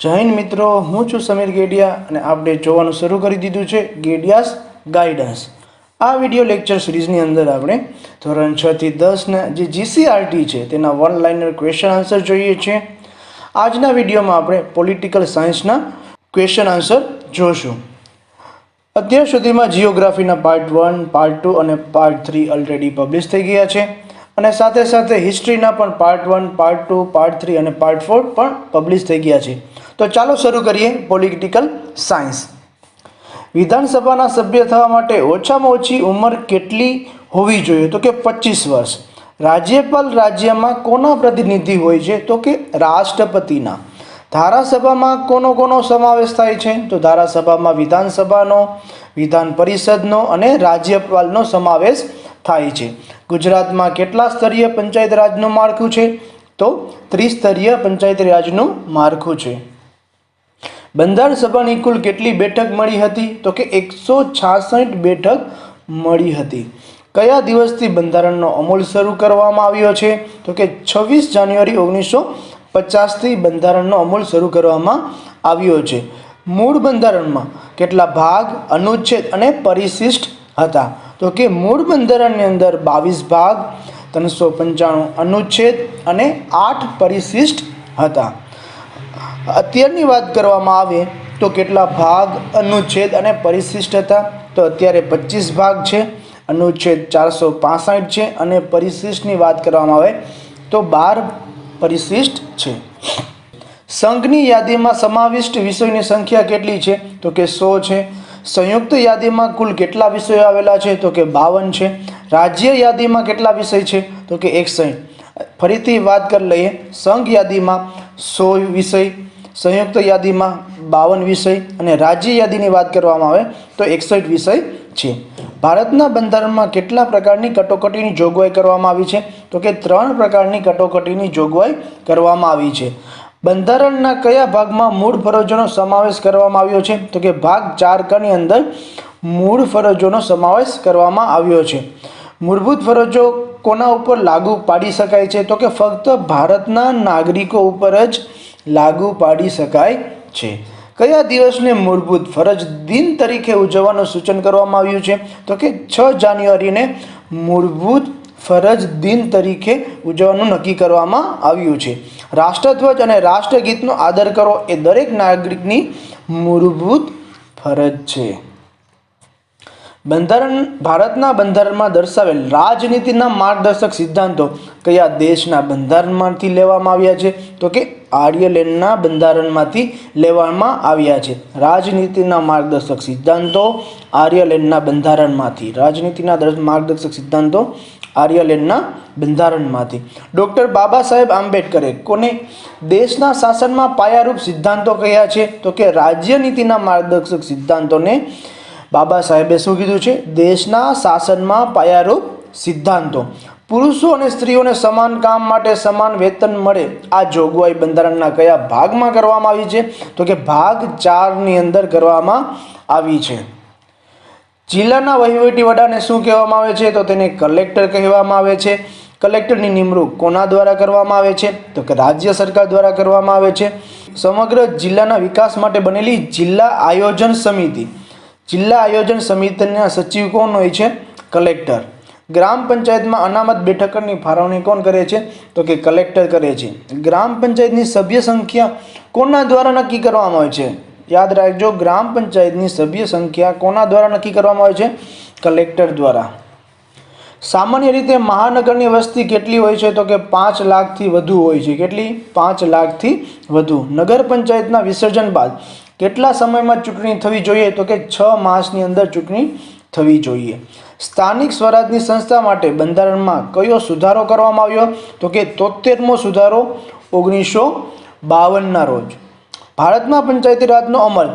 જય હિન્દ મિત્રો, હું છું સમીર ગેડિયા અને આપણે જોવાનું શરૂ કરી દીધું છે ગેડિયાસ ગાઈડન્સ. આ વિડીયો લેક્ચર સિરીઝની અંદર આપણે ધોરણ 6 થી 10ના જે જીસીઆરટી છે તેના વન લાઇનર ક્વેશ્ચન આન્સર જોઈએ છીએ. આજના વિડીયોમાં આપણે પોલિટિકલ સાયન્સના ક્વેશ્ચન આન્સર જોશું. અત્યાર સુધીમાં જિયોગ્રાફીના પાર્ટ 1, પાર્ટ 2 અને પાર્ટ 3 ઓલરેડી પબ્લિશ થઈ ગયા છે અને સાથે સાથે હિસ્ટ્રીના પણ પાર્ટ 1, પાર્ટ 2, પાર્ટ 3 અને પાર્ટ 4 પણ પબ્લિશ થઈ ગયા છે. તો ચાલો શરૂ કરીએ પોલિટિકલ સાયન્સ. વિધાનસભાના સભ્ય થવા માટે ઓછામાં ઓછી ઉંમર કેટલી હોવી જોઈએ? તો કે 25 વર્ષ. રાજ્યપાલ રાજ્યમાં કોના પ્રતિનિધિ હોય છે? તો કે રાષ્ટ્રપતિના. ધારાસભામાં કોનો સમાવેશ થાય છે? તો ધારાસભામાં વિધાનસભાનો, વિધાન પરિષદનો અને રાજ્યપાલનો સમાવેશ થાય છે. ગુજરાતમાં કેટલા સ્તરીય પંચાયત રાજનું માળખું છે? તો ત્રિસ્તરીય પંચાયત રાજનું માળખું છે. બંધારણ સભાની કુલ કેટલી બેઠક મળી હતી? તો કે 166 બેઠક મળી હતી. કયા દિવસથી બંધારણનો અમલ શરૂ કરવામાં આવ્યો છે? તો કે 26 જાન્યુઆરી 1950થી બંધારણનો અમલ શરૂ કરવામાં આવ્યો છે. મૂળ બંધારણમાં કેટલા ભાગ, અનુચ્છેદ અને પરિશિષ્ટ હતા? તો કે મૂળ બંધારણની અંદર 22 ભાગ, 395 અનુચ્છેદ અને 8 પરિશિષ્ટ હતા. અત્યારની વાત કરવામાં આવે તો કેટલા ભાગ, અનુચ્છેદ અને પરિશિષ્ટ હતા? તો અત્યારે 25 ભાગ છે, અનુચ્છેદ 465 છે અને પરિશિષ્ટની વાત કરવામાં આવે તો 12 પરિશિષ્ટ છે. સંઘની યાદીમાં સમાવિષ્ટ વિષયોની સંખ્યા કેટલી છે? તો કે 100 છે. સંયુક્ત યાદીમાં કુલ કેટલા વિષયો આવેલા છે? તો કે 52 છે. રાજ્ય યાદીમાં કેટલા વિષય છે? તો કે 61. ફરીથી વાત કરી લઈએ. સંઘ યાદીમાં 100 વિષય, સંયુક્ત યાદીમાં 52 વિષય અને રાજ્ય યાદીની વાત કરવામાં આવે તો 61 વિષય છે. ભારતના બંધારણમાં કેટલા પ્રકારની કટોકટીની જોગવાઈ કરવામાં આવી છે? તો કે 3 પ્રકારની કટોકટીની જોગવાઈ કરવામાં આવી છે. બંધારણના કયા ભાગમાં મૂળ ફરજોનો સમાવેશ કરવામાં આવ્યો છે? તો કે ભાગ 4 ની અંદર મૂળ ફરજોનો સમાવેશ કરવામાં આવ્યો છે. મૂળભૂત ફરજો કોના ઉપર લાગુ પાડી શકાય છે? તો કે ફક્ત ભારતના નાગરિકો ઉપર જ લાગુ પાડી શકાય છે. કયા દિવસને મૂળભૂત ફરજ દિન તરીકે ઉજવવાનું સૂચન કરવામાં આવ્યું છે? તો કે 6 જાન્યુઆરીને મૂળભૂત ફરજ દિન તરીકે ઉજવવાનું નક્કી કરવામાં આવ્યું છે. રાષ્ટ્રધ્વજ અને રાષ્ટ્રગીતનો આદર કરવો એ દરેક નાગરિકની મૂળભૂત ફરજ છે. ભારતના બંધારણમાં દર્શાવેલ રાજનીતિના માર્ગદર્શક સિદ્ધાંતો કયા દેશના બંધારણમાંથી લેવામાં આવ્યા છે? તો કે આયર્લેન્ડના બંધારણમાંથી લેવામાં આવ્યા છે. રાજનીતિના માર્ગદર્શક સિદ્ધાંતો આયર્લેન્ડના બંધારણમાંથી. રાજનીતિના માર્ગદર્શક સિદ્ધાંતો આયર્લેન્ડના બંધારણમાંથી. ડૉક્ટર બાબા સાહેબ આંબેડકરે કોને દેશના શાસનમાં પાયારૂપ સિદ્ધાંતો કહ્યા છે? તો કે રાજ્યનીતિના માર્ગદર્શક સિદ્ધાંતોને બાબા સાહેબે શું કીધું છે? દેશના શાસનમાં પાયારૂપ સિદ્ધાંતો. પુરુષો અને સ્ત્રીઓને સમાન કામ માટે સમાન વેતન મળે આ જોગવાઈ બંધારણના કયા ભાગમાં કરવામાં આવી છે? તો કે ભાગ 4 ની અંદર કરવામાં આવી છે. જિલ્લાના વહીવટી વડાને શું કહેવામાં આવે છે? તો તેને કલેક્ટર કહેવામાં આવે છે. કલેક્ટરની નિમણૂક કોના દ્વારા કરવામાં આવે છે? તો કે રાજ્ય સરકાર દ્વારા કરવામાં આવે છે. સમગ્ર જિલ્લાના વિકાસ માટે બનેલી જિલ્લા આયોજન સમિતિ. જિલ્લા આયોજન સમિતિના સચિવ કોણ હોય છે? કલેક્ટર. ગ્રામ પંચાયતમાં અનામત બેઠકોની ફાળવણી કોણ કરે છે? તો કે કલેક્ટર કરે છે. ગ્રામ પંચાયતની સભ્ય સંખ્યા કોના દ્વારા નક્કી કરવામાં આવે છે? યાદ રાખજો, ગ્રામ પંચાયતની સભ્ય સંખ્યા કોના દ્વારા નક્કી કરવામાં આવે છે? કલેક્ટર દ્વારા. સામાન્ય રીતે મહાનગરની વસ્તી કેટલી હોય છે? તો કે 5 લાખથી વધુ હોય છે. કેટલી? 5 લાખથી વધુ. નગર પંચાયતના વિસર્જન બાદ કેટલા સમયમાં ચૂંટણી થવી જોઈએ? તો કે 6 માસની અંદર ચૂંટણી થવી જોઈએ. સ્થાનિક સ્વરાજની સંસ્થા માટે બંધારણમાં કયો સુધારો કરવામાં આવ્યો? તો કે 73મો સુધારો 1952ના રોજ. ભારતમાં પંચાયતી રાજનો અમલ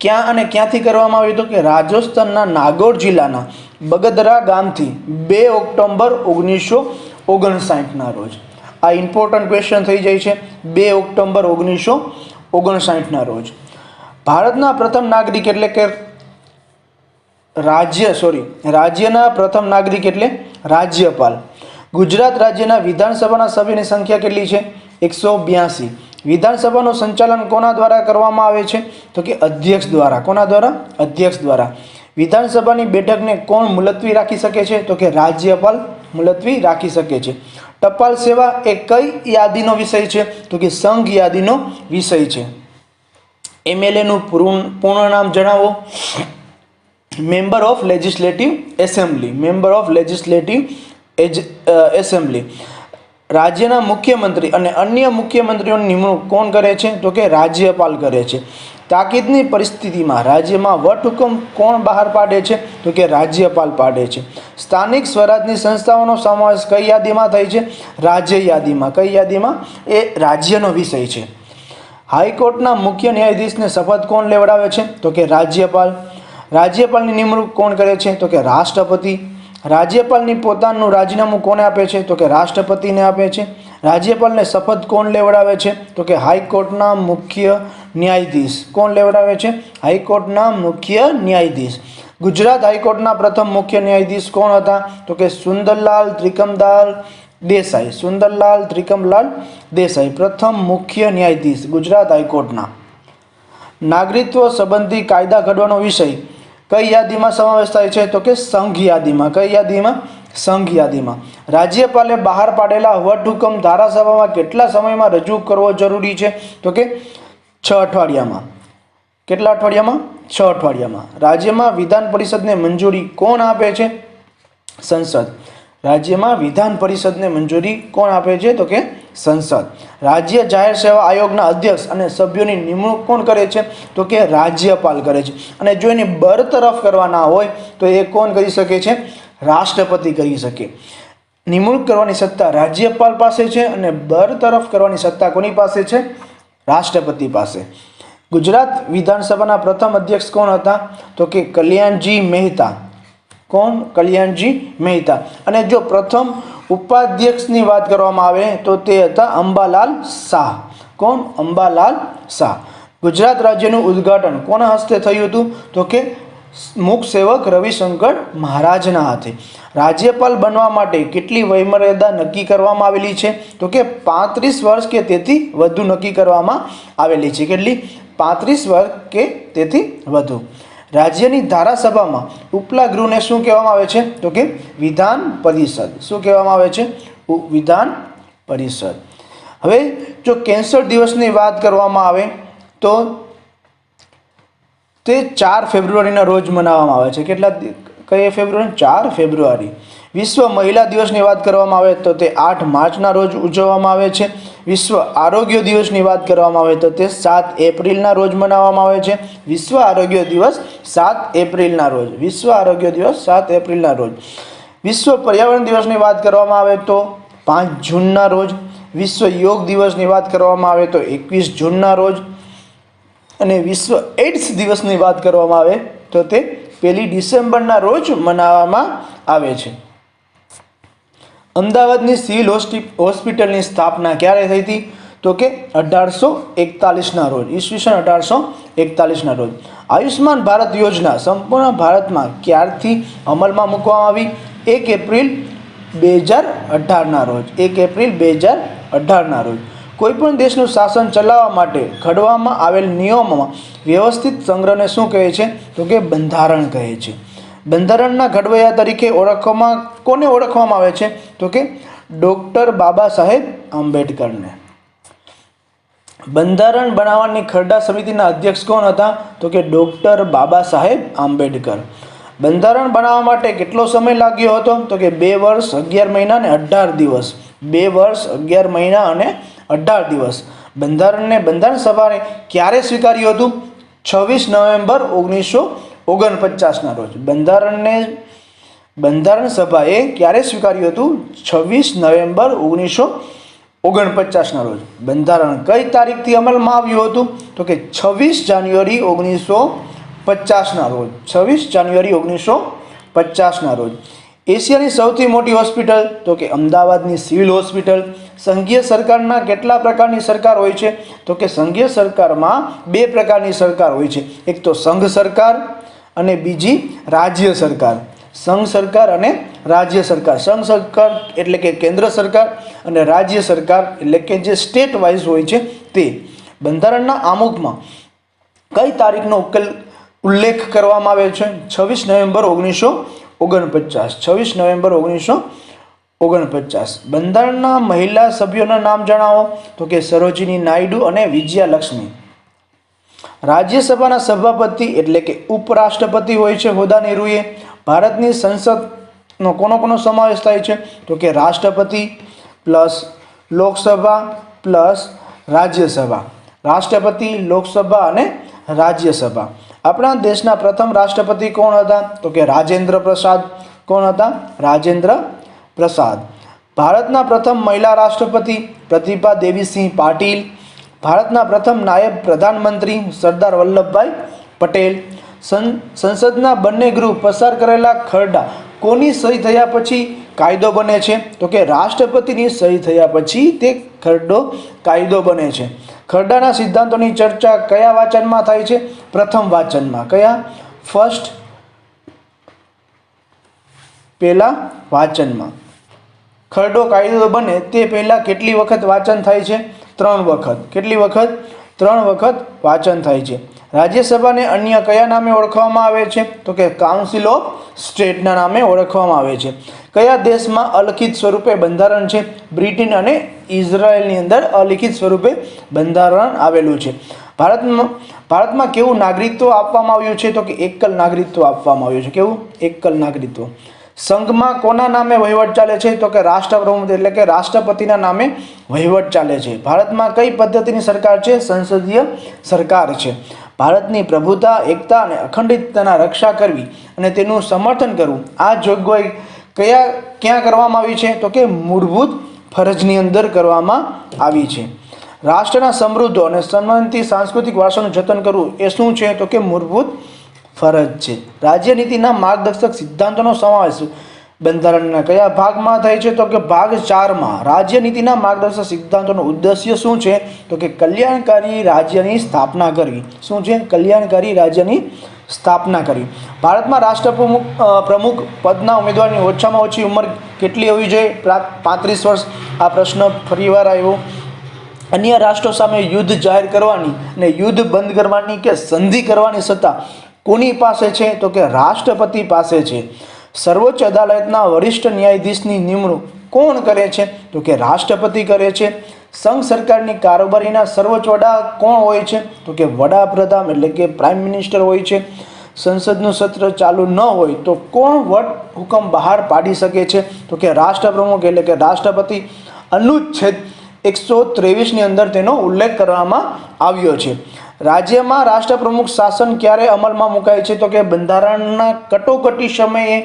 ક્યાં અને ક્યાંથી કરવામાં આવ્યો? તો કે રાજસ્થાનના નાગોર જિલ્લાના બગદરા ગામથી 2 ઓક્ટોબર 1959ના રોજ. આ ઇમ્પોર્ટન્ટ ક્વેશ્ચન થઈ જાય છે. 2 ઓક્ટોબર 1959ના રોજ. ભારતના પ્રથમ નાગરિક એટલે કે રાજ્યના પ્રથમ નાગરિક એટલે રાજ્યપાલ. ગુજરાત રાજ્યના વિધાનસભાના સભ્યની સંખ્યા કેટલી છે? 182. વિધાનસભાનું સંચાલન કોના દ્વારા કરવામાં આવે છે? તો કે અધ્યક્ષ દ્વારા. કોના દ્વારા? અધ્યક્ષ દ્વારા. વિધાનસભાની બેઠકને કોણ મુલતવી રાખી શકે છે? તો કે રાજ્યપાલ મુલતવી રાખી શકે છે. ટપાલ સેવા એ કઈ યાદીનો વિષય છે? તો કે સંઘ યાદીનો વિષય છે. MLA નું પૂર્ણ નામ જણાવો. Member of legislative assembly. Member of legislative assembly. રાજ્યના મુખ્યમંત્રી અને અન્ય મુખ્યમંત્રીઓની નિમણૂક કોણ કરે છે? તો કે રાજ્યપાલ કરે છે. તાકીદની પરિસ્થિતિમાં રાજ્યમાં વટહુકમ કોણ બહાર પાડે છે? તો કે રાજ્યપાલ પાડે છે. સ્થાનિક સ્વરાજની સંસ્થાઓનો સમાવેશ કઈ યાદીમાં થાય છે? રાજ્ય યાદીમાં. કઈ યાદીમાં? એ રાજ્યનો વિષય છે. હાઈકોર્ટના મુખ્ય ન્યાયાધીશને શપથ કોણ લેવડાવે છે? તો કે રાજ્યપાલ. રાજ્યપાલની નિમણૂક કોણ કરે છે? તો કે રાષ્ટ્રપતિ. રાજ્યપાલની પોતાનું રાજીનામું કોને આપે છે? તો કે રાષ્ટ્રપતિને આપે છે. રાજ્યપાલને શપથ કોણ લેવડાવે છે? તો કે હાઈકોર્ટના મુખ્ય ન્યાયાધીશ. કોણ લેવડાવે છે? હાઈકોર્ટના મુખ્ય ન્યાયાધીશ. ગુજરાત હાઈકોર્ટના પ્રથમ મુખ્ય ન્યાયાધીશ કોણ હતા? તો કે સુંદરલાલ ત્રિકમલાલ દેસાઈ. સુંદરલાલ ત્રિકમલાલ દેસાઈ પ્રથમ મુખ્ય ન્યાયાધીશ ગુજરાત હાઈકોર્ટના. નાગરિકત્વ સંબંધી કાયદા ઘડવાનો વિષય કઈ યાદીમાં સમાવેશ થાય છે? તો કે સંઘ યાદીમાં. કઈ યાદીમાં? સંઘ યાદીમાં. રાજ્યપાલે બહાર પાડેલા વટહુકમ ધારાસભામાં કેટલા સમયમાં રજૂ કરવો જરૂરી છે? તો કે 6 અઠવાડિયામાં. કેટલા અઠવાડિયામાં? 6 અઠવાડિયામાં. રાજ્યમાં વિધાન પરિષદને મંજૂરી કોણ આપે છે? સંસદ. રાજ્યમાં વિધાન પરિષદને મંજૂરી કોણ આપે છે? તો કે સંસદ. રાજ્ય જાહેર સેવા આયોગના અધ્યક્ષ અને સભ્યોની નિમણૂક કોણ કરે છે? તો કે રાજ્યપાલ કરે છે. અને જો એને બરતરફ કરવાના હોય તો એ કોણ કરી શકે છે? રાષ્ટ્રપતિ કરી શકે. નિમણૂક કરવાની સત્તા રાજ્યપાલ પાસે છે અને બરતરફ કરવાની સત્તા કોની પાસે છે? રાષ્ટ્રપતિ પાસે. ગુજરાત વિધાનસભાના પ્રથમ અધ્યક્ષ કોણ હતા? તો કે કલ્યાણજી મહેતા. કોણ? કલ્યાણજી મહેતા. અને જો પ્રથમ ઉપાધ્યક્ષની વાત કરવામાં આવે તો તે હતા અંબાલાલ શાહ. કોણ? અંબાલાલ શાહ. ગુજરાત રાજ્યનું ઉદ્ઘાટન કોના હસ્તે થયું હતું? તો કે મુખ સેવક રવિશંકર મહારાજના હાથે. રાજ્યપાલ બનવા માટે કેટલી વયમર્યાદા નક્કી કરવામાં આવેલી છે? તો કે 35 વર્ષ કે તેથી વધુ નક્કી કરવામાં આવેલી છે. કેટલી? 35 વર્ષ કે તેથી વધુ. રાજ્યની ધારાસભામાં ઉપલા ગૃહને શું કહેવામાં આવે છે? તો કે વિધાન પરિષદ. શું કહેવામાં આવે છે? વિધાન પરિષદ. હવે જો કેન્સર દિવસની વાત કરવામાં આવે તો તે 4 ફેબ્રુઆરીના રોજ મનાવવામાં આવે છે. કેટલા? કઈ ફેબ્રુઆરી? 4 ફેબ્રુઆરી. વિશ્વ મહિલા દિવસની વાત કરવામાં આવે તો તે 8 માર્ચના રોજ ઉજવવામાં આવે છે. વિશ્વ આરોગ્ય દિવસની વાત કરવામાં આવે તો તે 7 એપ્રિલના રોજ મનાવવામાં આવે છે. વિશ્વ આરોગ્ય દિવસ 7 એપ્રિલના રોજ. વિશ્વ આરોગ્ય દિવસ 7 એપ્રિલના રોજ. વિશ્વ પર્યાવરણ દિવસની વાત કરવામાં આવે તો 5 જૂનના રોજ. વિશ્વ યોગ દિવસની વાત કરવામાં આવે તો 21 જૂનના રોજ. અને વિશ્વ એઇડ્સ દિવસની વાત કરવામાં આવે તો તે 1 ડિસેમ્બરના રોજ મનાવવામાં આવે છે. અમદાવાદની સિવિલ હોસ્પિટલની સ્થાપના ક્યારે થઈ હતી? તો કે 1841ના રોજ. ઈસવીસન 1841ના રોજ. આયુષ્માન ભારત યોજના સંપૂર્ણ ભારતમાં ક્યારથી અમલમાં મૂકવામાં આવી? 1 એપ્રિલ 2018ના રોજ. 1 એપ્રિલ 2018ના રોજ. કોઈપણ દેશનું શાસન ચલાવવા માટે ઘડવામાં આવેલ નિયમોમાં વ્યવસ્થિત સંગ્રહને શું કહે છે? તો કે બંધારણ કહે છે. બંધારણના ઘડવૈયા તરીકે કોને ઓળખવામાં આવે છે? તો કે ડૉક્ટર બાબા સાહેબ આંબેડકરને. બંધારણ બનાવવાની ખરડા સમિતિના અધ્યક્ષ કોણ હતા? તો કે ડૉક્ટર બાબા સાહેબ આંબેડકર. બંધારણ બનાવવા માટે કેટલો સમય લાગ્યો હતો? તો કે 2 વર્ષ 11 મહિના અને 18 દિવસ. 2 વર્ષ 11 મહિના અને 18 દિવસ. બંધારણ સભાએ ક્યારે સ્વીકાર્યું હતું? 26 નવેમ્બર 1949ના રોજ. બંધારણ સભાએ ક્યારે સ્વીકાર્યું હતું? 26 નવેમ્બર 1949ના રોજ. બંધારણ કઈ તારીખથી અમલમાં આવ્યું હતું? તો કે 26 જાન્યુઆરી 1950ના રોજ. 26 જાન્યુઆરી 1950ના રોજ. એશિયાની સૌથી મોટી હોસ્પિટલ? તો કે અમદાવાદની સિવિલ હોસ્પિટલ. સંઘીય સરકારના કેટલા પ્રકારની સરકાર હોય છે? તો કે સંઘીય સરકારમાં 2 પ્રકારની સરકાર હોય છે. એક તો સંઘ સરકાર અને બીજી રાજ્ય સરકાર. સંઘ સરકાર અને રાજ્ય સરકાર, સંઘ સરકાર એટલે કે કેન્દ્ર સરકાર અને રાજ્ય સરકાર એટલે કે જે સ્ટેટ વાઇઝ હોય છે તે. બંધારણના આમુખમાં કઈ તારીખનો ઉલ્લેખ કરવામાં આવ્યો છે? 26 નવેમ્બર 1949. 26 નવેમ્બર 1949. બંધારણના મહિલા સભ્યોના નામ જણાવો, તો કે સરોજિની નાયડુ અને વિજયાલક્ષ્મી. રાજ્યસભાના સભાપતિ એટલે કે ઉપરાષ્ટ્રપતિ હોય છે હોદ્દાની રૂએ. ભારતની સંસદનો કોનો સમાવેશ થાય છે? તો કે રાષ્ટ્રપતિ પ્લસ લોકસભા પ્લસ રાજ્યસભા. રાષ્ટ્રપતિ, લોકસભા અને રાજ્યસભા. આપણા દેશના પ્રથમ રાષ્ટ્રપતિ કોણ હતા? તો કે રાજેન્દ્ર પ્રસાદ. કોણ હતા? રાજેન્દ્ર પ્રસાદ. ભારતના પ્રથમ મહિલા રાષ્ટ્રપતિ પ્રતિભા દેવીસિંહ પાટીલ. ભારતના પ્રથમ નાયબ પ્રધાનમંત્રી સરદાર વલ્લભભાઈ પટેલ. સંસદના બંને ગૃહ પસાર કરેલા ખરડા કોની સહી થયા પછી કાયદો બને છે? તો કે રાષ્ટ્રપતિની સહી થયા પછી તે ખરડો કાયદો બને છે. ખરડાના સિદ્ધાંતોની ચર્ચા કયા વાંચનમાં થાય છે? પ્રથમ વાંચનમાં. કયા? ફર્સ્ટ, પહેલા વાંચનમાં. ખરડો કાયદો બને તે પહેલા કેટલી વખત વાંચન થાય છે? 3 વખત. કેટલી વખત? 3 વખત વાંચન થાય છે. રાજ્યસભાને અન્ય કયા નામે ઓળખવામાં આવે છે? તો કે કાઉન્સિલ ઓફ સ્ટેટના નામે ઓળખવામાં આવે છે. કયા દેશમાં અલિખિત સ્વરૂપે બંધારણ છે? બ્રિટન અને ઇઝરાયલની અંદર અલિખિત સ્વરૂપે બંધારણ આવેલું છે. ભારતમાં કેવું નાગરિકત્વ આપવામાં આવ્યું છે? તો કે એકલ નાગરિકત્વ આપવામાં આવ્યું છે. કેવું? એકલ નાગરિકત્વ. સંઘમાં કોના નામે વહીવટ ચાલે છે? તો કે રાષ્ટ્રપ્રમુખ એટલે કે રાષ્ટ્રપતિના નામે વહીવટ ચાલે છે. ભારતમાં કઈ પદ્ધતિની સરકાર છે? સંસદીય સરકાર છે. ભારતની પ્રભુતા, એકતા અને અખંડિતતાના રક્ષા કરવી અને તેનું સમર્થન કરવું, આ જોગવાઈ ક્યાં કરવામાં આવી છે? તો કે મૂળભૂત ફરજની અંદર કરવામાં આવી છે. રાષ્ટ્રના સમૃદ્ધ અને સન્માનિત સાંસ્કૃતિક વારસાનું જતન કરવું એ શું છે? તો કે મૂળભૂત ફરજ છે. રાજ્યનીતિના માર્ગદર્શક સિદ્ધાંતોનો સમાવેશ બંધારણના કયા ભાગમાં થાય છે? તો કે ભાગ 4માં. રાજ્યનીતિના માર્ગદર્શક સિદ્ધાંતોનો ઉદ્દેશ્ય શું છે? તો કે કલ્યાણકારી રાજ્યની સ્થાપના કરવી. શું છે? કલ્યાણકારી રાજ્યની સ્થાપના કરવી. ભારતમાં પ્રમુખ પદના ઉમેદવારની ઓછામાં ઓછી ઉંમર કેટલી હોવી જોઈએ? 35 વર્ષ. આ પ્રશ્ન ફરીવાર આવ્યો. અન્ય રાષ્ટ્રો સામે યુદ્ધ જાહેર કરવાની અને યુદ્ધ બંધ કરવાની કે સંધિ કરવાની સત્તા કોની પાસે છે? તો કે રાષ્ટ્રપતિ પાસે છે. સર્વોચ્ચ અદાલતના વરિષ્ઠ ન્યાયાધીશની નિમણૂક કોણ કરે છે? તો કે રાષ્ટ્રપતિ કરે છે. સંઘ સરકારની કારોબારીના સર્વોચ્ચ વડા કોણ હોય છે? તો કે વડાપ્રધાન એટલે કે પ્રાઇમ મિનિસ્ટર હોય છે. સંસદનું સત્ર ચાલુ ન હોય તો કોણ વટ હુકમ બહાર પાડી શકે છે? તો કે રાષ્ટ્રપ્રમુખ એટલે કે રાષ્ટ્રપતિ. અનુચ્છેદ 123ની અંદર તેનો ઉલ્લેખ કરવામાં આવ્યો છે. રાજ્યમાં રાષ્ટ્રપ્રમુખ શાસન ક્યારે અમલમાં મુકાય છે? તો કે બંધારણના કટોકટી સમયે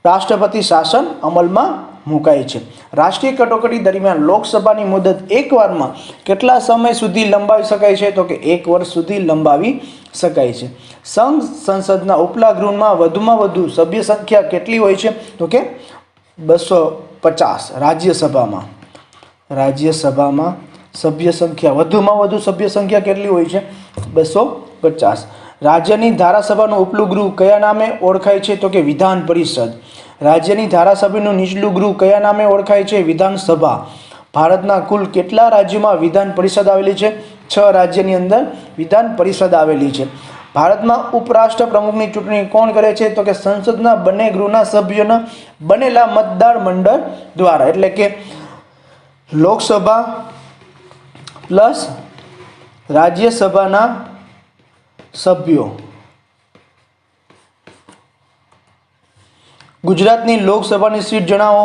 રાષ્ટ્રપતિ શાસન અમલમાં મુકાય છે. રાષ્ટ્રીય કટોકટી દરમિયાન લોકસભાની મુદત એકવારમાં કેટલા સમય સુધી લંબાવી શકાય છે? તો કે 1 વર્ષ સુધી લંબાવી શકાય છે. સંસદના ઉપલા ગૃહમાં વધુમાં વધુ સભ્ય સંખ્યા કેટલી હોય છે? તો કે 250. રાજ્યસભામાં સભ્ય સંખ્યા વધુમાં વધુ સભ્ય સંખ્યા કેટલી હોય છે? 250. રાજ્યની ધારાસભાનું ઉપલું ગૃહ કયા નામે ઓળખાય છે? તો કે વિધાન પરિષદ. રાજ્યની ધારાસભાનું નીચલું ગૃહ કયા નામે ઓળખાય છે? વિધાનસભા. ભારતના કુલ કેટલા રાજ્યોમાં વિધાન પરિષદ આવેલી છે? 6 રાજ્યની અંદર વિધાન પરિષદ આવેલી છે. ભારતમાં ઉપરાષ્ટ્ર પ્રમુખની ચૂંટણી કોણ કરે છે? તો કે સંસદના બંને ગૃહના સભ્યોના બનેલા મતદાર મંડળ દ્વારા એટલે કે લોકસભા પ્લસ રાજ્યસભાના સભ્યો. ગુજરાતની લોકસભાની સીટ જણાવો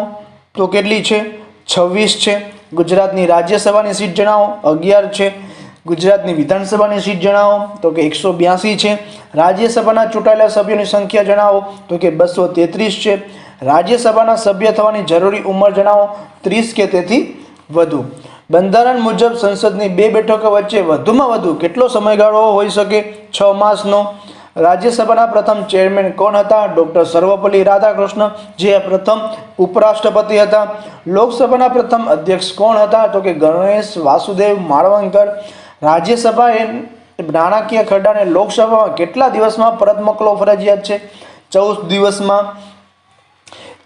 તો કેટલી છે? 26 છે. ગુજરાતની રાજ્યસભાની સીટ જણાવો 11 છે. ગુજરાતની વિધાનસભાની સીટ જણાવો તો કે 182 છે. રાજ્યસભાના ચૂંટાયેલા સભ્યોની સંખ્યા જણાવો તો કે 233 છે. રાજ્યસભાના સભ્ય થવાની જરૂરી ઉંમર જણાવો 30 કે તેથી વધુ. બંધારણ મુજબ સંસદની 2 બેઠકો વચ્ચે વધુમાં વધુ કેટલો સમયગાળો હોઈ શકે? 6 માસનો. રાજ્યસભાના પ્રથમ ચેરમેન કોણ હતા? ડૉક્ટર સર્વપલ્લી રાધાકૃષ્ણ, જે પ્રથમ ઉપરાષ્ટ્રપતિ હતા. લોકસભાના પ્રથમ અધ્યક્ષ કોણ હતા? તો કે ગણેશ વાસુદેવ માળવંકર. રાજ્યસભા એ નાણાકીય ખરડાને લોકસભામાં કેટલા દિવસમાં પરત મોકલવો ફરજિયાત છે? 14 દિવસમાં.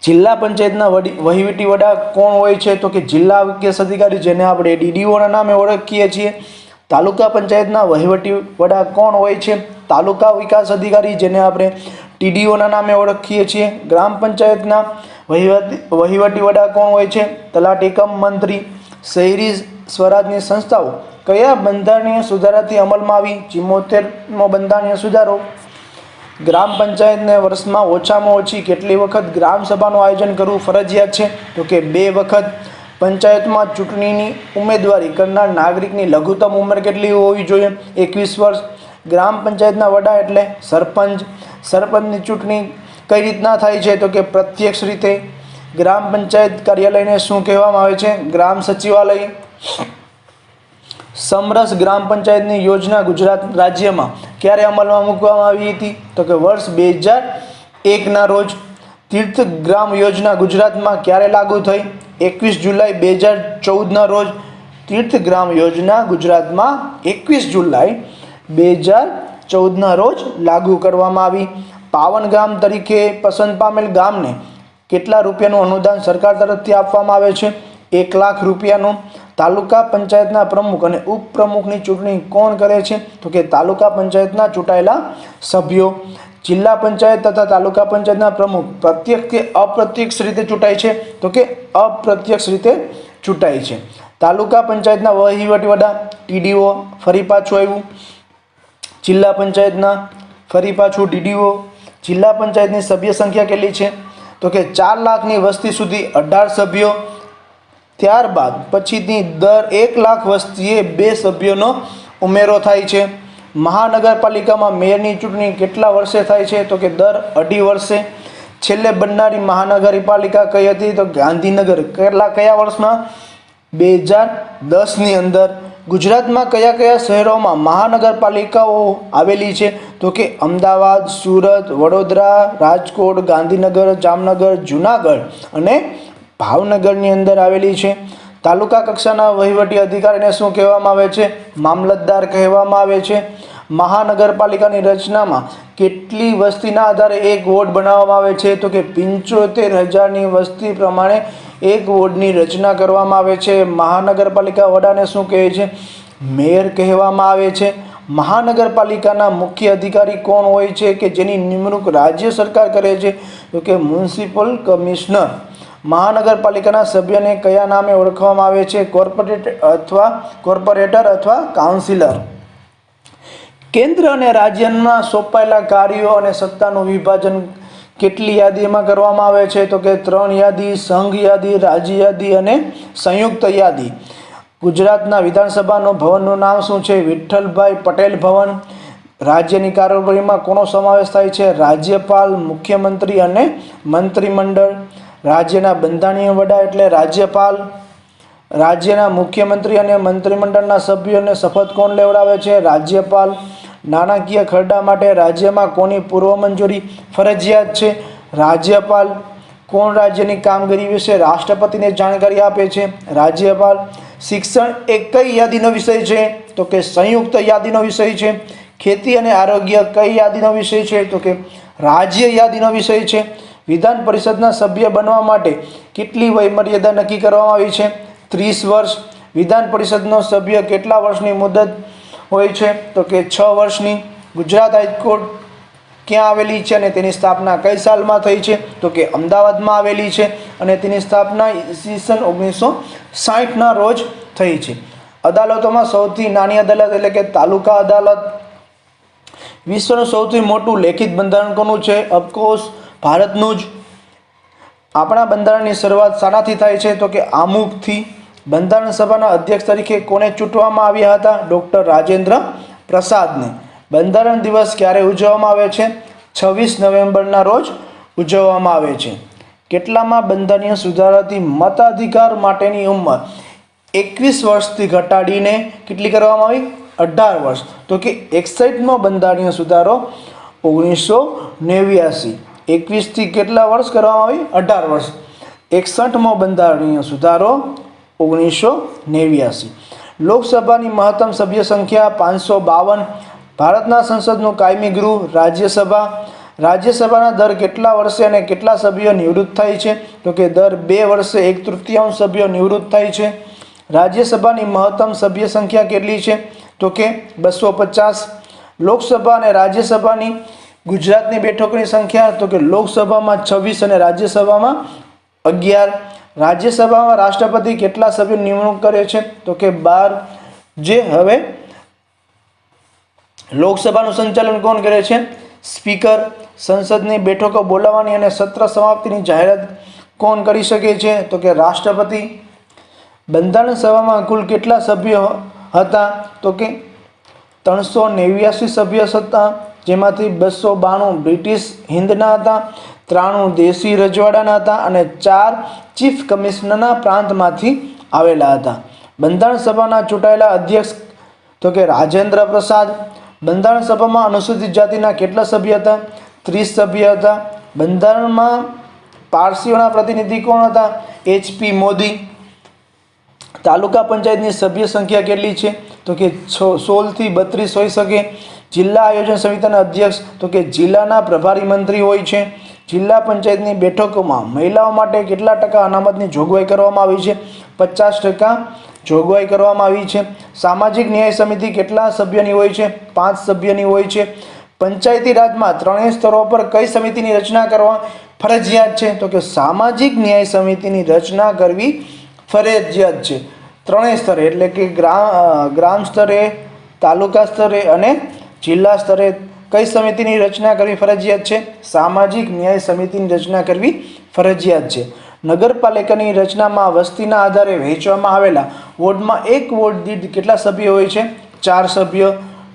જિલ્લા પંચાયતના વહીવટી વડા કોણ હોય છે? તો કે જિલ્લા વિકાસ અધિકારી, જેને આપણે DDOના નામે ઓળખીએ છીએ. તાલુકા પંચાયતના વહીવટી વડા કોણ હોય છે? તાલુકા વિકાસ અધિકારી, જેને આપણે TDOના નામે ઓળખીએ છીએ. ગ્રામ પંચાયતના વહીવટી વડા કોણ હોય છે? તલાટી કમ મંત્રી. શહેરી સ્વરાજની સંસ્થાઓ કયા બંધારણીય સુધારાથી અમલમાં આવી? 74મો બંધારણીય સુધારો. ગ્રામ પંચાયતને વર્ષમાં ઓછામાં ઓછી કેટલી વખત ગ્રામ સભાનું આયોજન કરવું ફરજિયાત છે? તો કે 2 વખત. પંચાયતમાં ચૂંટણીની ઉમેદવારી કરનાર નાગરિકની લઘુત્તમ ઉંમર કેટલી હોવી જોઈએ? 21 વર્ષ. ગ્રામ પંચાયતના વડા એટલે સરપંચ. સરપંચની ચૂંટણી કઈ રીતના થાય છે? તો કે પ્રત્યક્ષ રીતે. ગ્રામ પંચાયત કાર્યાલયને શું કહેવામાં આવે છે? ગ્રામ સચિવાલય. સમરસ ગ્રામ પંચાયતની યોજના ગુજરાત રાજ્યમાં ક્યારે અમલમાં મૂકવામાં આવી હતી? તો કે વર્ષ 2001ના રોજ. તીર્થ ગ્રામ યોજના ગુજરાતમાં ક્યારે લાગુ થઈ? 21 જુલાઈ 2014ના રોજ. તીર્થ ગ્રામ યોજના ગુજરાતમાં 21 જુલાઈ 2014ના રોજ લાગુ કરવામાં આવી. પાવન ગામ તરીકે પસંદ પામેલ ગામને કેટલા રૂપિયાનું અનુદાન સરકાર તરફથી આપવામાં આવે છે? 1 લાખ રૂપિયાનું. તાલુકા પંચાયતના પ્રમુખ અને ઉપપ્રમુખની ચૂંટણી કોણ કરે છે? તો કે તાલુકા પંચાયતના ચૂંટાયેલા સભ્યો. જિલ્લા પંચાયત તથા તાલુકા પંચાયતના પ્રમુખ પ્રત્યક્ષ કે અપ્રત્યક્ષ રીતે ચૂંટાય છે? તો કે અપ્રત્યક્ષ રીતે ચૂંટાય છે. તાલુકા પંચાયતના વહીવટી વડા TDO, ફરી પાછું આવ્યું. જિલ્લા પંચાયતના ફરી પાછું DDO. જિલ્લા પંચાયતની સભ્ય સંખ્યા કેટલી છે? તો કે 4 લાખની વસ્તી સુધી 18 સભ્યો. ત્યારબાદ પછીની દર 1 લાખ વસ્તીએ 2 સભ્યોનો ઉમેરો થાય છે. મહાનગરપાલિકામાં મેયરની ચૂંટણી કેટલા વર્ષે થાય છે? તો કે દર 2.5 વર્ષે. છેલ્લે બનનારી મહાનગરપાલિકા કઈ હતી? તો ગાંધીનગર. કયા વર્ષમાં? 2010ની અંદર. ગુજરાતમાં કયા કયા શહેરોમાં મહાનગરપાલિકાઓ આવેલી છે? તો કે અમદાવાદ, સુરત, વડોદરા, રાજકોટ, ગાંધીનગર, જામનગર, જુનાગઢ અને ભાવનગરની અંદર આવેલી છે. તાલુકા કક્ષાના વહીવટી અધિકારીને શું કહેવામાં આવે છે? મામલતદાર કહેવામાં આવે છે. મહાનગરપાલિકાની રચનામાં કેટલી વસ્તીના આધારે એક વોર્ડ બનાવવામાં આવે છે? તો કે 75,000ની વસ્તી પ્રમાણે એક વોર્ડની રચના કરવામાં આવે છે. મહાનગરપાલિકા વડાને શું કહે છે? મેયર કહેવામાં આવે છે. મહાનગરપાલિકાના મુખ્ય અધિકારી કોણ હોય છે કે જેની નિમણૂક રાજ્ય સરકાર કરે છે? તો કે મ્યુનિસિપલ કમિશનર. મહાનગરપાલિકાના સભ્યને કયા નામે ઓળખવામાં આવે છે? કોર્પોરેટર અથવા કાઉન્સિલર. કેન્દ્ર અને રાજ્યના સોંપાયેલા કાર્યો અને સત્તાનું વિભાજન કેટલી યાદીમાં કરવામાં આવે છે? તો કે 3 યાદી: સંઘ યાદી, રાજ્ય યાદી અને સંયુક્ત યાદી. ગુજરાતના વિધાનસભાનો ભવનનું નામ શું છે? વિઠ્ઠલભાઈ પટેલ ભવન. રાજ્યની કારોબારીમાં કોનો સમાવેશ થાય છે? રાજ્યપાલ, મુખ્યમંત્રી અને મંત્રીમંડળ. રાજ્યના બંધારણીય વડા એટલે રાજ્યપાલ. રાજ્યના મુખ્યમંત્રી અને મંત્રીમંડળના સભ્યોને શપથ કોણ લેવડાવે છે? રાજ્યપાલ. નાણાકીય ખરડા માટે રાજ્યમાં કોની પૂર્વ મંજૂરી ફરજિયાત છે? રાજ્યપાલ. કોણ રાજ્યની કામગીરી વિશે રાષ્ટ્રપતિને જાણકારી આપે છે? રાજ્યપાલ. શિક્ષણ એ કઈ યાદીનો વિષય છે? તો કે સંયુક્ત યાદીનો વિષય છે. ખેતી અને આરોગ્ય કઈ યાદીનો વિષય છે? તો કે રાજ્ય યાદીનો વિષય છે. વિધાન પરિષદના સભ્ય બનવા માટે કેટલી વયમર્યાદા નક્કી કરવામાં આવી છે? 30 વર્ષ. વિધાન પરિષદનો સભ્ય કેટલા વર્ષની મુદત હોય છે? તો કે 6 વર્ષની. ગુજરાત હાઈકોર્ટ ક્યાં આવેલી છે અને તેની સ્થાપના કઈ સાલમાં થઈ છે? તો કે અમદાવાદમાં આવેલી છે અને તેની સ્થાપના ઈસવીસન 1960ના રોજ થઈ છે. અદાલતોમાં સૌથી નાની અદાલત એટલે કે તાલુકા અદાલત. વિશ્વનું સૌથી મોટું લેખિત બંધારણ કોનું છે? ઓફકોર્સ ભારતનું જ. આપણા બંધારણની શરૂઆત શાનાથી થાય છે? તો કે આમુખથી. બંધારણ સભાના અધ્યક્ષ તરીકે કોને ચૂંટવામાં આવ્યા હતા? ડૉક્ટર રાજેન્દ્ર પ્રસાદને. બંધારણ દિવસ ક્યારે ઉજવવામાં આવે છે? 26 નવેમ્બરના રોજ ઉજવવામાં આવે છે. કેટલામાં બંધારણીય સુધારાથી મતાધિકાર માટેની ઉંમર 21 વર્ષથી ઘટાડીને કેટલી કરવામાં આવી? 18 વર્ષ. તો કે 61મો બંધારણીય સુધારો 1989. 21થી કેટલા વર્ષ કરવામાં આવી? 18 વર્ષ. 61મો બંધારણીય સુધારો 1989. લોકસભાની મહત્તમ સભ્ય સંખ્યા 552. ભારતના સંસદનું કાયમી ગૃહ રાજ્યસભા. રાજ્યસભાના દર કેટલા વર્ષે અને કેટલા સભ્યો નિવૃત્ત થાય છે? તો કે દર 2 વર્ષે 1/3 સભ્યો નિવૃત્ત થાય છે. રાજ્યસભાની મહત્તમ સભ્ય સંખ્યા કેટલી છે? તો કે 250. લોકસભા અને રાજ્યસભાની ગુજરાતની બેઠકોની સંખ્યા, તો કે લોકસભામાં 26 અને રાજ્યસભામાં 11. રાજ્યસભામાં રાષ્ટ્રપતિ કેટલા સભ્યો નિમણૂક કરે છે? તો કે 12. જે હવે લોકસભાનું સંચાલન કોણ કરે છે? સ્પીકર. સંસદની બેઠકો બોલાવવાની અને સત્ર સમાપ્તિની જાહેરાત કોણ કરી શકે છે? તો કે રાષ્ટ્રપતિ. બંધારણ સભામાં કુલ કેટલા સભ્યો હતા? તો કે 389 સભ્ય હતા, જેમાંથી 292 બ્રિટિશ હિન્દના હતા, 93 દેશી રજવાડાના હતા અને 4 ચીફ કમિશનરના પ્રાંતમાંથી આવેલા હતા. બંધારણ સભાના ચૂંટાયેલા અધ્યક્ષ, તો કે રાજેન્દ્ર પ્રસાદ. બંધારણ સભામાં અનુસૂચિત જાતિના કેટલા સભ્ય હતા? 30 સભ્ય હતા. બંધારણમાં પારસીઓના પ્રતિનિધિ કોણ હતા? HP મોદી. તાલુકા પંચાયતની સભ્ય સંખ્યા કેટલી છે? તો કે 16 થી 32 હોઈ શકે. જિલ્લા આયોજન સમિતિના અધ્યક્ષ, તો કે જિલ્લાના પ્રભારી મંત્રી હોય છે. જિલ્લા પંચાયતની બેઠકોમાં મહિલાઓ માટે કેટલા ટકા અનામતની જોગવાઈ કરવામાં આવી છે? 50% જોગવાઈ કરવામાં આવી છે. સામાજિક ન્યાય સમિતિ કેટલા સભ્યોની હોય છે? 5 સભ્યોની હોય છે. પંચાયતી રાજમાં 3 સ્તરો પર કઈ સમિતિની રચના કરવા ફરજિયાત છે? તો કે સામાજિક ન્યાય સમિતિની રચના કરવી ફરજિયાત છે. 3 સ્તરે, એટલે કે ગ્રામ સ્તરે, તાલુકા સ્તરે અને જિલ્લા સ્તરે કઈ સમિતિની રચના કરવી ફરજિયાત છે? સામાજિક ન્યાય સમિતિની રચના કરવી ફરજિયાત છે. નગરપાલિકાની રચનામાં વસ્તીના આધારે વહેંચવામાં આવેલા વોર્ડમાં એક વોર્ડ દીઠ કેટલા સભ્યો હોય છે? 4 સભ્યો.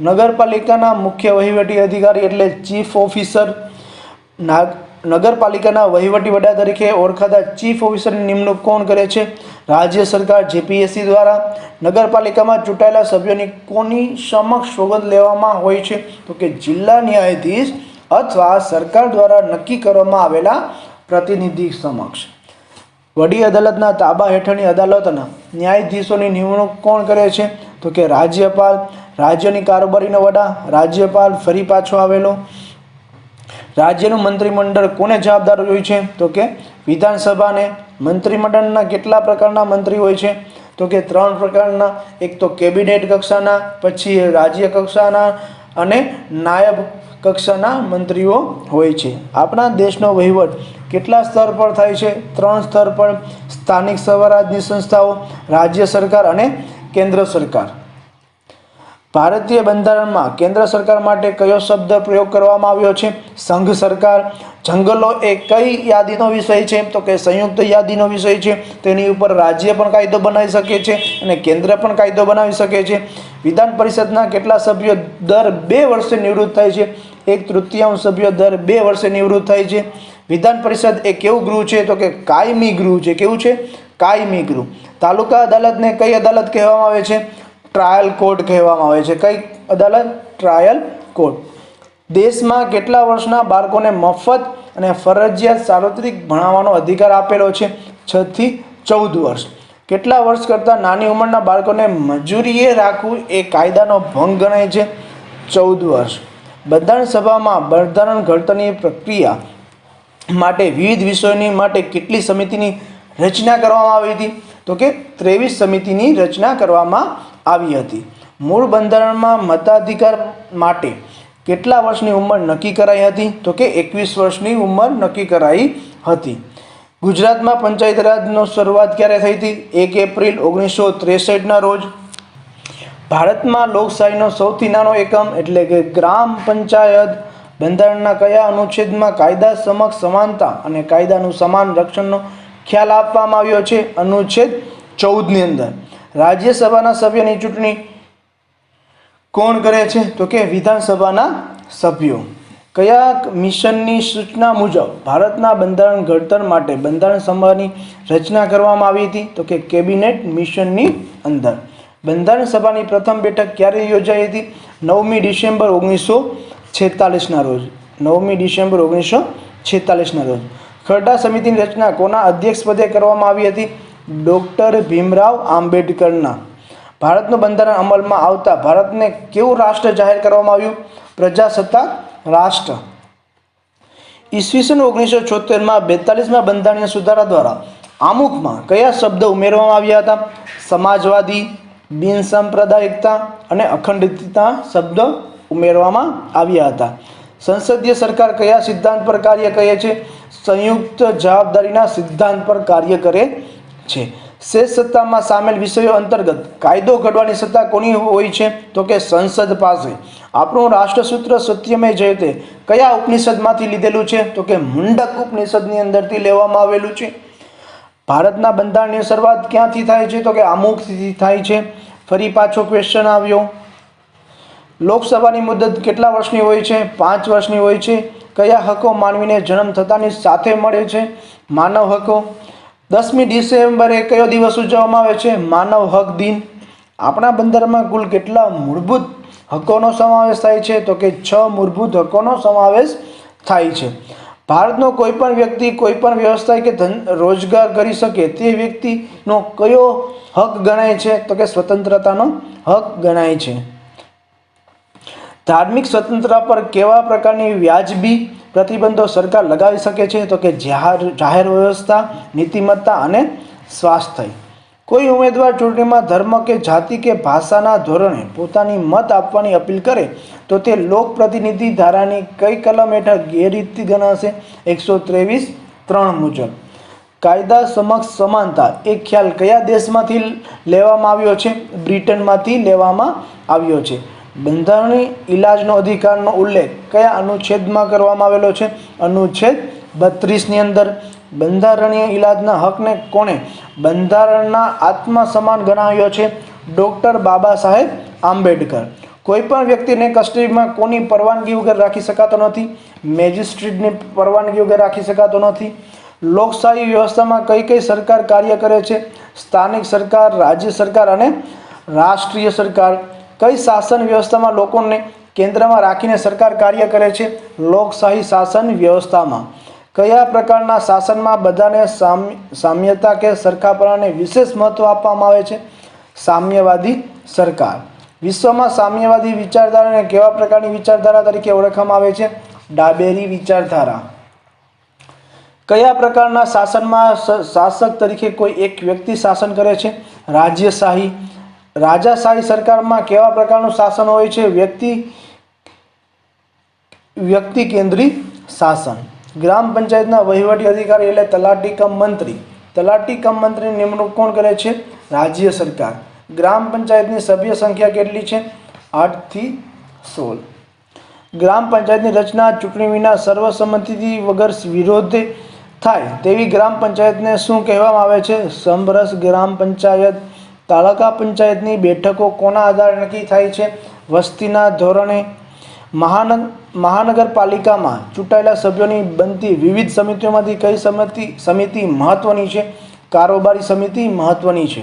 નગરપાલિકાના મુખ્ય વહીવટી અધિકારી એટલે ચીફ ઓફિસર. નગરપાલિકાના વહીવટી વડા તરીકે ઓળખાતા ચીફ ઓફિસરની નિમણૂક કોણ કરે છે? રાજ્ય સરકાર JPSC દ્વારા. નગરપાલિકામાં ચૂંટાયેલા સભ્યોની કોની સમક્ષ સોગંદ લેવામાં હોય છે? તો કે જિલ્લા ન્યાયાધીશ અથવા સરકાર દ્વારા નક્કી કરવામાં આવેલા પ્રતિનિધિ સમક્ષ. વડી અદાલતના તાબા હેઠળની અદાલતના ન્યાયાધીશોની નિમણૂક કોણ કરે છે? તો કે રાજ્યપાલ. રાજ્યની કારોબારીનો વડા રાજ્યપાલ. ફરી પાછો આવેલો. રાજ્યનું મંત્રીમંડળ કોને જવાબદાર હોય છે? તો કે વિધાનસભાને. મંત્રીમંડળના કેટલા પ્રકારના મંત્રી હોય છે? તો કે 3 પ્રકારના. એક તો કેબિનેટ કક્ષાના, પછી રાજ્ય કક્ષાના અને નાયબ કક્ષાના મંત્રીઓ હોય છે. આપણા દેશનો વહીવટ કેટલા સ્તર પર થાય છે? 3 સ્તર પર. સ્થાનિક સ્વરાજ્યની સંસ્થાઓ, રાજ્ય સરકાર અને કેન્દ્ર સરકાર. ભારતીય બંધારણમાં કેન્દ્ર સરકાર માટે કયો શબ્દ પ્રયોગ કરવામાં આવ્યો છે? સંઘ સરકાર. જંગલો એ કઈ યાદીનો વિષય છે? તો કે સંયુક્ત યાદીનો વિષય છે. તેની ઉપર રાજ્ય પણ કાયદો બનાવી શકે છે અને કેન્દ્ર પણ કાયદો બનાવી શકે છે. વિધાન પરિષદના કેટલા સભ્યો દર 2 વર્ષે નિવૃત્ત થાય છે? 1/3 સભ્યો દર 2 વર્ષે નિવૃત્ત થાય છે. વિધાન પરિષદ એ કેવું ગૃહ છે? તો કે કાયમી ગૃહ છે. કેવું છે? કાયમી ગૃહ. તાલુકા અદાલતને કઈ અદાલત કહેવામાં આવે છે? ટ્રાયલ કોર્ટ કહેવામાં આવે છે. કઈ અદાલત? Trial court. દેશમાં કેટલા વર્ષના બાળકોને મફત અને ફરજિયાત સાર્વત્રિક ભણાવવાનો અધિકાર આપેલો છે? 6 થી 14 વર્ષ. કેટલા વર્ષ કરતાં નાની ઉંમરના બાળકોને મજૂરીએ રાખવું એ કાયદાનો ભંગ ગણાય છે? 14 વર્ષ. બંધારણ સભામાં બંધારણ ઘડતરની પ્રક્રિયા માટે વિવિધ વિષયોની માટે કેટલી સમિતિની રચના કરવામાં આવી હતી? તો કે 23 સમિતિની રચના કરવામાં આવી હતી. મૂળ બંધારણમાં મતાધિકાર માટે કેટલા વર્ષની ઉંમર નક્કી કરાઈ હતી? તો કે 21 વર્ષની ઉંમર નક્કી કરાઈ હતી. ગુજરાતમાં પંચાયત રાજનો શરૂઆત ક્યારે થઈ હતી? 1 એપ્રિલ 1963ના રોજ. ભારતમાં લોકશાહીનો સૌથી નાનો એકમ એટલે કે ગ્રામ પંચાયત બંધારણના કયા અનુચ્છેદમાં કાયદા સમક્ષ સમાનતા અને કાયદાનું સમાન રક્ષણનો ખ્યાલ આપવામાં આવ્યો છે? અનુચ્છેદ 14ની અંદર. રાજ્યસભાના સભ્યની ચૂંટણી કોણ કરે છે? તો કે વિધાનસભાના સભ્યો. કયા મિશનની સૂચના મુજબ ભારતના બંધારણ ઘડતર માટે બંધારણ સભાની રચના કરવામાં આવી હતી? તો કે કેબિનેટ મિશનની અંદર. બંધારણ સભાની પ્રથમ બેઠક ક્યારે યોજાઈ હતી? 9મી ડિસેમ્બર 1946ના રોજ. 9મી ડિસેમ્બર 1946ના રોજ. ખરડા સમિતિની રચના કોના અધ્યક્ષપદે કરવામાં આવી હતી? ડૉક્ટર ભીમરાવ આંબેડકરના. ભારતનું બંધારણ અમલમાં આવતા ભારતને કેવું રાષ્ટ્ર જાહેર કરવામાં આવ્યું? પ્રજાસત્તાક રાષ્ટ્ર. ઈસવીસન 1976 42માં બંધારણીય સુધારા દ્વારા આમુખમાં કયા શબ્દ ઉમેરવામાં આવ્યા હતા? સમાજવાદી, બિનસાંપ્રદાયિકતા અને અખંડિતતા શબ્દ ઉમેરવામાં આવ્યા હતા. સંસદીય સરકાર કયા સિદ્ધાંત પર કાર્ય કરે છે? સંયુક્ત જવાબદારીના સિદ્ધાંત પર કાર્ય કરે છે. શેષ સત્તામાં સામેલ વિષયો અંતર્ગત કાયદો ઘડવાની સત્તા કોની હોય છે? તો કે સંસદ પાસે. આપણું રાષ્ટ્રસૂત્ર સત્યમેવ જયતે કયા ઉપનિષદમાંથી લીધેલું છે? તો કે મુંડક ઉપનિષદની અંદરથી લેવામાં આવેલું છે. ભારતના બંધારણની શરૂઆત ક્યાંથી થાય છે? તો કે આમુખથી થાય છે. ફરી પાછો ક્વેશ્ચન આવ્યો. લોકસભાની મુદત કેટલા વર્ષની હોય છે? 5 વર્ષની હોય છે. કયા હકો માનવીને જન્મ થતાની સાથે મળે છે? માનવ હકો. 10મી ડિસેમ્બરે કયો દિવસ ઉજવવામાં આવે છે? માનવ હક દિન. આપણા બંધારણમાં કુલ કેટલા મૂળભૂત હકોનો સમાવેશ થાય છે? તો કે 6 મૂળભૂત હકોનો સમાવેશ થાય છે. ભારતનો કોઈ પણ વ્યક્તિ કોઈ પણ વ્યવસાય કે રોજગાર કરી શકે તે વ્યક્તિનો કયો હક ગણાય છે? તો કે સ્વતંત્રતાનો હક ગણાય છે. ધાર્મિક સ્વતંત્રતા પર કેવા પ્રકારની વ્યાજબી પ્રતિબંધો સરકાર લગાવી શકે છે? તો કે જાહેર વ્યવસ્થા, નીતિમત્તા અને સ્વાસ્થ્ય. કોઈ ઉમેદવાર ચૂંટણીમાં ધર્મ કે જાતિ કે ભાષાના ધોરણે પોતાની મત આપવાની અપીલ કરે તો તે લોક પ્રતિનિધિ ધારાની કઈ કલમ હેઠળ ગેરરીતિ ગણાશે? 123(3) મુજબ. કાયદા સમક્ષ સમાનતા એ ખ્યાલ કયા દેશમાંથી લેવામાં આવ્યો છે? બ્રિટનમાંથી લેવામાં આવ્યો છે. બંધારણીય ઇલાજનો અધિકારનો ઉલ્લેખ કયા અનુચ્છેદમાં કરવામાં આવેલો છે? અનુચ્છેદ 32ની અંદર. બંધારણીય ઇલાજના હકને કોણે બંધારણના આત્મા સમાન ગણાવ્યો છે? ડૉક્ટર બાબા સાહેબ આંબેડકર. કોઈ પણ વ્યક્તિને કસ્ટડીમાં કોની પરવાનગી વગર રાખી શકાતો નથી? મેજિસ્ટ્રેટની પરવાનગી વગર રાખી શકાતો નથી. લોકશાહી વ્યવસ્થામાં કઈ કઈ સરકાર કાર્ય કરે છે? સ્થાનિક સરકાર, રાજ્ય સરકાર અને રાષ્ટ્રીય સરકાર. કઈ શાસન વ્યવસ્થામાં લોકોને કેન્દ્રમાં રાખીને સરકાર કાર્ય કરે છે? લોકશાહી શાસન વ્યવસ્થામાં. કયા પ્રકારના શાસનમાં બધાને સામ્યતા કે સરખાપણાને વિશેષ મહત્વ આપવામાં આવે છે? સામ્યવાદી સરકાર. વિશ્વમાં સામ્યવાદી વિચારધારાને કેવા પ્રકારની વિચારધારા તરીકે ઓળખવામાં આવે છે? ડાબેરી વિચારધારા. કયા પ્રકારના શાસનમાં શાસક તરીકે કોઈ એક વ્યક્તિ શાસન કરે છે? રાજ્યશાહી. રાજાશાહી સરકારમાં કેવા પ્રકારનું શાસન હોય છે? વ્યક્તિ કેન્દ્રિત શાસન. ગ્રામ પંચાયતના વહીવટી અધિકારી એટલે તલાટી કમ મંત્રી. તલાટી કમ મંત્રીની નિમણૂક કોણ કરે છે? રાજ્ય સરકાર. ગ્રામ પંચાયતની સભ્ય સંખ્યા કેટલી છે? 8 થી 16. ગ્રામ પંચાયતની રચના ચૂંટણી વિના સર્વસંમતિથી વગર વિરોધે થાય તેવી ગ્રામ પંચાયતને શું કહેવામાં આવે છે? સમરસ ગ્રામ પંચાયત. તાલુકા પંચાયતની બેઠકો કોના આધારે નક્કી થાય છે? વસ્તીના ધોરણે. મહાનગરપાલિકામાં ચૂંટાયેલા સભ્યોની બનતી વિવિધ સમિતિઓમાંથી કઈ સમિતિ મહત્વની છે? કારોબારી સમિતિ મહત્વની છે.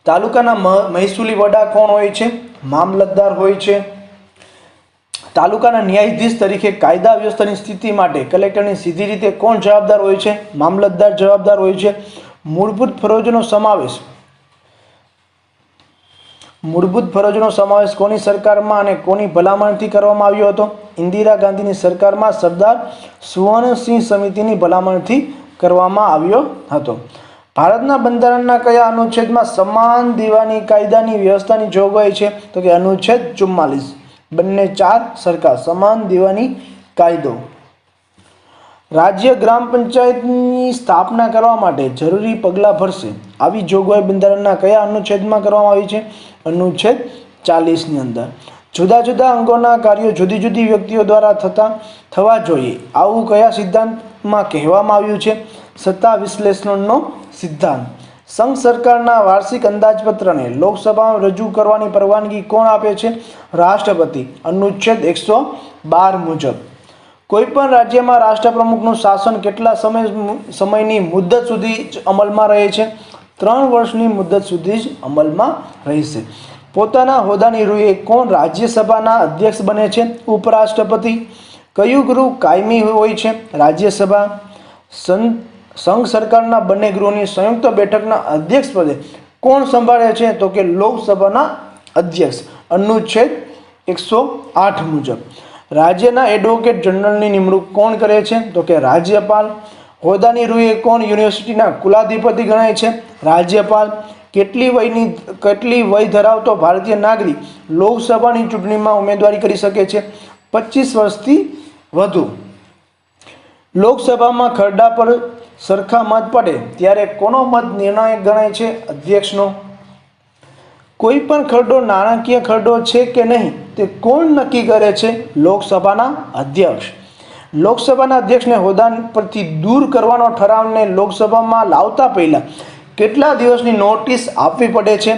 તાલુકાના મહેસૂલી વડા કોણ હોય છે? મામલતદાર હોય છે. તાલુકાના ન્યાયાધીશ તરીકે કાયદા વ્યવસ્થાની સ્થિતિ માટે કલેક્ટરની સીધી રીતે કોણ જવાબદાર હોય છે? મામલતદાર જવાબદાર હોય છે. મૂળભૂત ફરજોનો સમાવેશ કોની સરકારમાં અને કોની ભલામણથી કરવામાં આવ્યો હતો? ઇન્દિરા ગાંધીની સરકારમાં સરદાર સુવર્ણસિંહ સમિતિની ભલામણથી કરવામાં આવ્યો હતો. ભારતના બંધારણના કયા અનુચ્છેદમાં સમાન દીવાની કાયદાની વ્યવસ્થાની જોગવાઈ છે? તો કે અનુચ્છેદ 44. બંને 4 સરખા. સમાન દીવાની કાયદો. રાજ્ય ગ્રામ પંચાયતની સ્થાપના કરવા માટે જરૂરી પગલાં ભરશે આવી જોગવાઈ બંધારણના કયા અનુચ્છેદમાં કરવામાં આવી છે? અનુચ્છેદ 40ની અંદર. જુદા જુદા અંગોના કાર્યો જુદી જુદી વ્યક્તિઓ દ્વારા થવા જોઈએ આવું કયા સિદ્ધાંતમાં કહેવામાં આવ્યું છે? સત્તા વિશ્લેષણનો સિદ્ધાંત. સંઘ સરકારના વાર્ષિક અંદાજપત્રને લોકસભામાં રજૂ કરવાની પરવાનગી કોણ આપે છે? રાષ્ટ્રપતિ. અનુચ્છેદ 112 મુજબ. કોઈપણ રાજ્યમાં રાષ્ટ્રપ્રમુખનું શાસન કેટલા સમયની મુદત સુધી જ અમલમાં રહે છે? 3 વર્ષની મુદત સુધી જ અમલમાં રહેશે. પોતાના હોદ્દાની રૂએ કોણ રાજ્યસભાના અધ્યક્ષ બને છે? ઉપરાષ્ટ્રપતિ. કયું ગૃહ કાયમી હોય છે? રાજ્યસભા. સંઘ સરકારના બંને ગૃહોની સંયુક્ત બેઠકના અધ્યક્ષ પદે કોણ સંભાળે છે? તો કે લોકસભાના અધ્યક્ષ. અનુચ્છેદ 108 મુજબ. રાજ્યના એડવોકેટ જનરલની નિમણૂક કોણ કરે છે? તો કે રાજ્યપાલ. હોદ્દાની રૂએ કોણ યુનિવર્સિટીના કુલાધિપતિ ગણાય છે? રાજ્યપાલ. કેટલી વય ધરાવતો ભારતીય નાગરિક લોકસભાની ચૂંટણીમાં ઉમેદવારી કરી શકે છે? 25 વર્ષથી વધુ. લોકસભામાં ખરડા પર સરખા મત પડે ત્યારે કોનો મત નિર્ણાયક ગણાય છે? અધ્યક્ષનો. કોઈ પણ ખરડો નાણાકીય ખરડો છે કે નહીં તે કોણ નક્કી કરે છે? લોકસભાના અધ્યક્ષ. લોકસભાના અધ્યક્ષને હોદ્દા પરથી દૂર કરવાનો ઠરાવને લોકસભામાં લાવતા પહેલા કેટલા દિવસની નોટિસ આપવી પડે છે?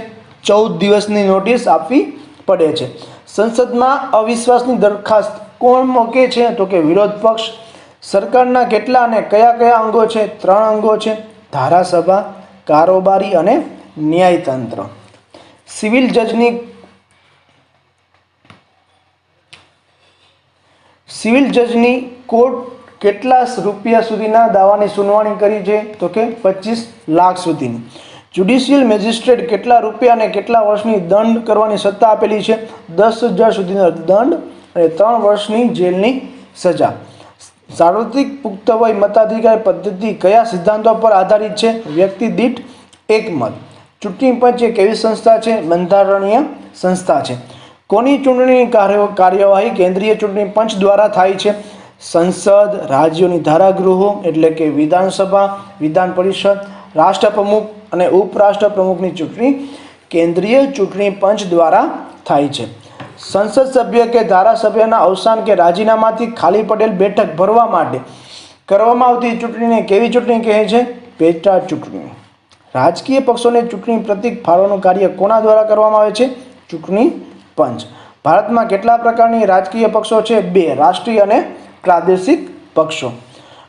14 દિવસની નોટિસ આપવી પડે છે. સંસદમાં અવિશ્વાસની દરખાસ્ત કોણ મૂકે છે? તો કે વિરોધ પક્ષ. સરકારના કેટલા અને કયા અંગો છે? 3 અંગો છે: ધારાસભા, કારોબારી અને ન્યાયતંત્ર. સિવિલ જજની કોર્ટ કેટલા રૂપિયા સુધીના દાવાની સુનાવણી કરી છે? તો કે 25 લાખ સુધીની. જ્યુડિશિયલ મેજિસ્ટ્રેટ કેટલા રૂપિયા અને કેટલા વર્ષની દંડ કરવાની સત્તા આપેલી છે? 10,000 સુધીનો દંડ અને 3 વર્ષની જેલની સજા. સાર્વત્રિક પુખ્ત વય મતાધિકાર પદ્ધતિ કયા સિદ્ધાંતો પર આધારિત છે? વ્યક્તિ દીઠ 1 મત. ચૂંટણી પંચ એક એવી સંસ્થા છે, બંધારણીય સંસ્થા છે. કોની ચૂંટણીની કાર્યવાહી કેન્દ્રીય ચૂંટણી પંચ દ્વારા થાય છે? સંસદ, રાજ્યોની ધારાગૃહો એટલે કે વિધાનસભા, વિધાન પરિષદ, રાષ્ટ્રપ્રમુખ અને ઉપરાષ્ટ્રપ્રમુખની ચૂંટણી કેન્દ્રીય ચૂંટણી પંચ દ્વારા થાય છે. સંસદ સભ્ય કે ધારાસભ્યના અવસાન કે રાજીનામાથી ખાલી પડેલ બેઠક ભરવા માટે કરવામાં આવતી ચૂંટણીને કેવી ચૂંટણી કહે છે? પેટા ચૂંટણી. રાજકીય પક્ષોને ચૂંટણી પ્રતીક ફાળવાનું કાર્ય કોના દ્વારા કરવામાં આવે છે? ચૂંટણી પંચ. ભારતમાં કેટલા પ્રકારની રાજકીય પક્ષો છે? 2: રાષ્ટ્રીય અને પ્રાદેશિક પક્ષો.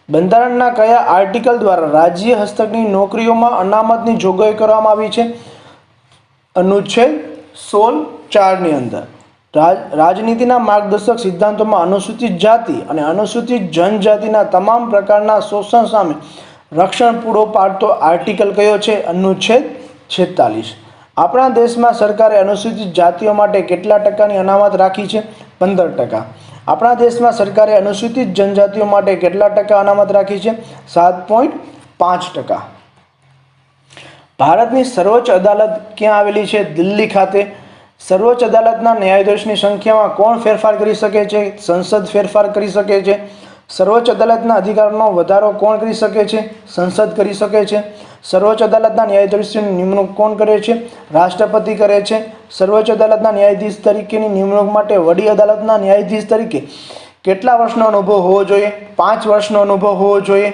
બંધારણના કયા આર્ટિકલ દ્વારા રાજ્ય હસ્તકની નોકરીઓમાં અનામતની જોગવાઈ કરવામાં આવી છે? અનુચ્છેદ 16(4) ની અંદર. રાજનીતિના માર્ગદર્શક સિદ્ધાંતોમાં અનુસૂચિત જાતિ અને અનુસૂચિત જનજાતિના તમામ પ્રકારના શોષણ સામે રક્ષણ પૂરો પાડતો આર્ટિકલ કયો છે? અનુચ્છેદ 46. આપણા દેશમાં સરકારે અનુસૂચિત જાતિઓ માટે કેટલા ટકાની અનામત રાખી છે? 15%. આપણા દેશમાં સરકારે અનુસૂચિત જનજાતિઓ માટે કેટલા ટકા અનામત રાખી છે? 7.5%. ભારતની સર્વોચ્ચ અદાલત ક્યાં આવેલી છે? દિલ્હી ખાતે. સર્વોચ્ચ અદાલતના ન્યાયાધીશની સંખ્યામાં કોણ ફેરફાર કરી શકે છે? સંસદ ફેરફાર કરી શકે છે. સર્વોચ્ચ અદાલતના અધિકારનો વધારો કોણ કરી શકે છે? સંસદ કરી શકે છે. સર્વોચ્ચ અદાલતના ન્યાયાધીશની નિમણૂક કોણ કરે છે? રાષ્ટ્રપતિ કરે છે. સર્વોચ્ચ અદાલતના ન્યાયાધીશ તરીકેની નિમણૂક માટે વડી અદાલતના ન્યાયાધીશ તરીકે કેટલા વર્ષનો અનુભવ હોવો જોઈએ? 5 વર્ષનો અનુભવ હોવો જોઈએ.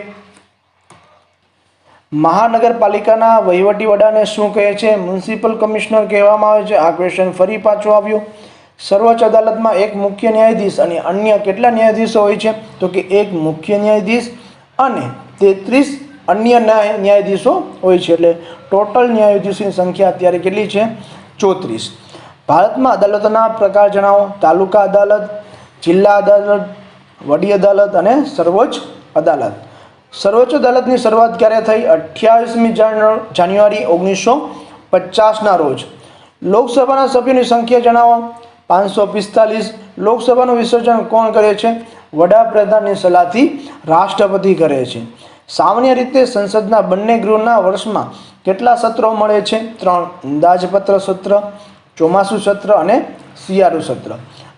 મહાનગરપાલિકાના વહીવટી વડાને શું કહે છે? મ્યુનિસિપલ કમિશનર કહેવામાં આવે છે. આ ક્વેશ્ચન ફરી પાછો આવ્યો. સર્વોચ્ચ અદાલતમાં એક મુખ્ય ન્યાયાધીશ અને અન્ય કેટલા ન્યાયાધીશો હોય છે? તો કે એક મુખ્ય ન્યાયાધીશ અને 33 અન્ય ન્યાયાધીશો હોય છે. એટલે ટોટલ ન્યાયાધીશોની સંખ્યા અત્યારે કેટલી છે? 34. ભારતમાં અદાલતોના પ્રકાર જણાવો. તાલુકા અદાલત, જિલ્લા અદાલત, વડી અદાલત અને સર્વોચ્ચ અદાલત. સર્વોચ્ચ અદાલતની શરૂઆત ક્યારે થઈ? 28મી જાન્યુઆરી 1950ના રોજ. લોકસભાના સભ્યોની સંખ્યા જણાવો. 545. લોકસભાનું વિસર્જન કોણ કરે છે? વડાપ્રધાનની સલાહથી રાષ્ટ્રપતિ કરે છે. સામાન્ય રીતે સંસદના બંને ગૃહના વર્ષમાં કેટલા સત્રો મળે છે? 3: અંદાજપત્ર સત્ર, ચોમાસુ સત્ર અને શિયાળુ સત્ર.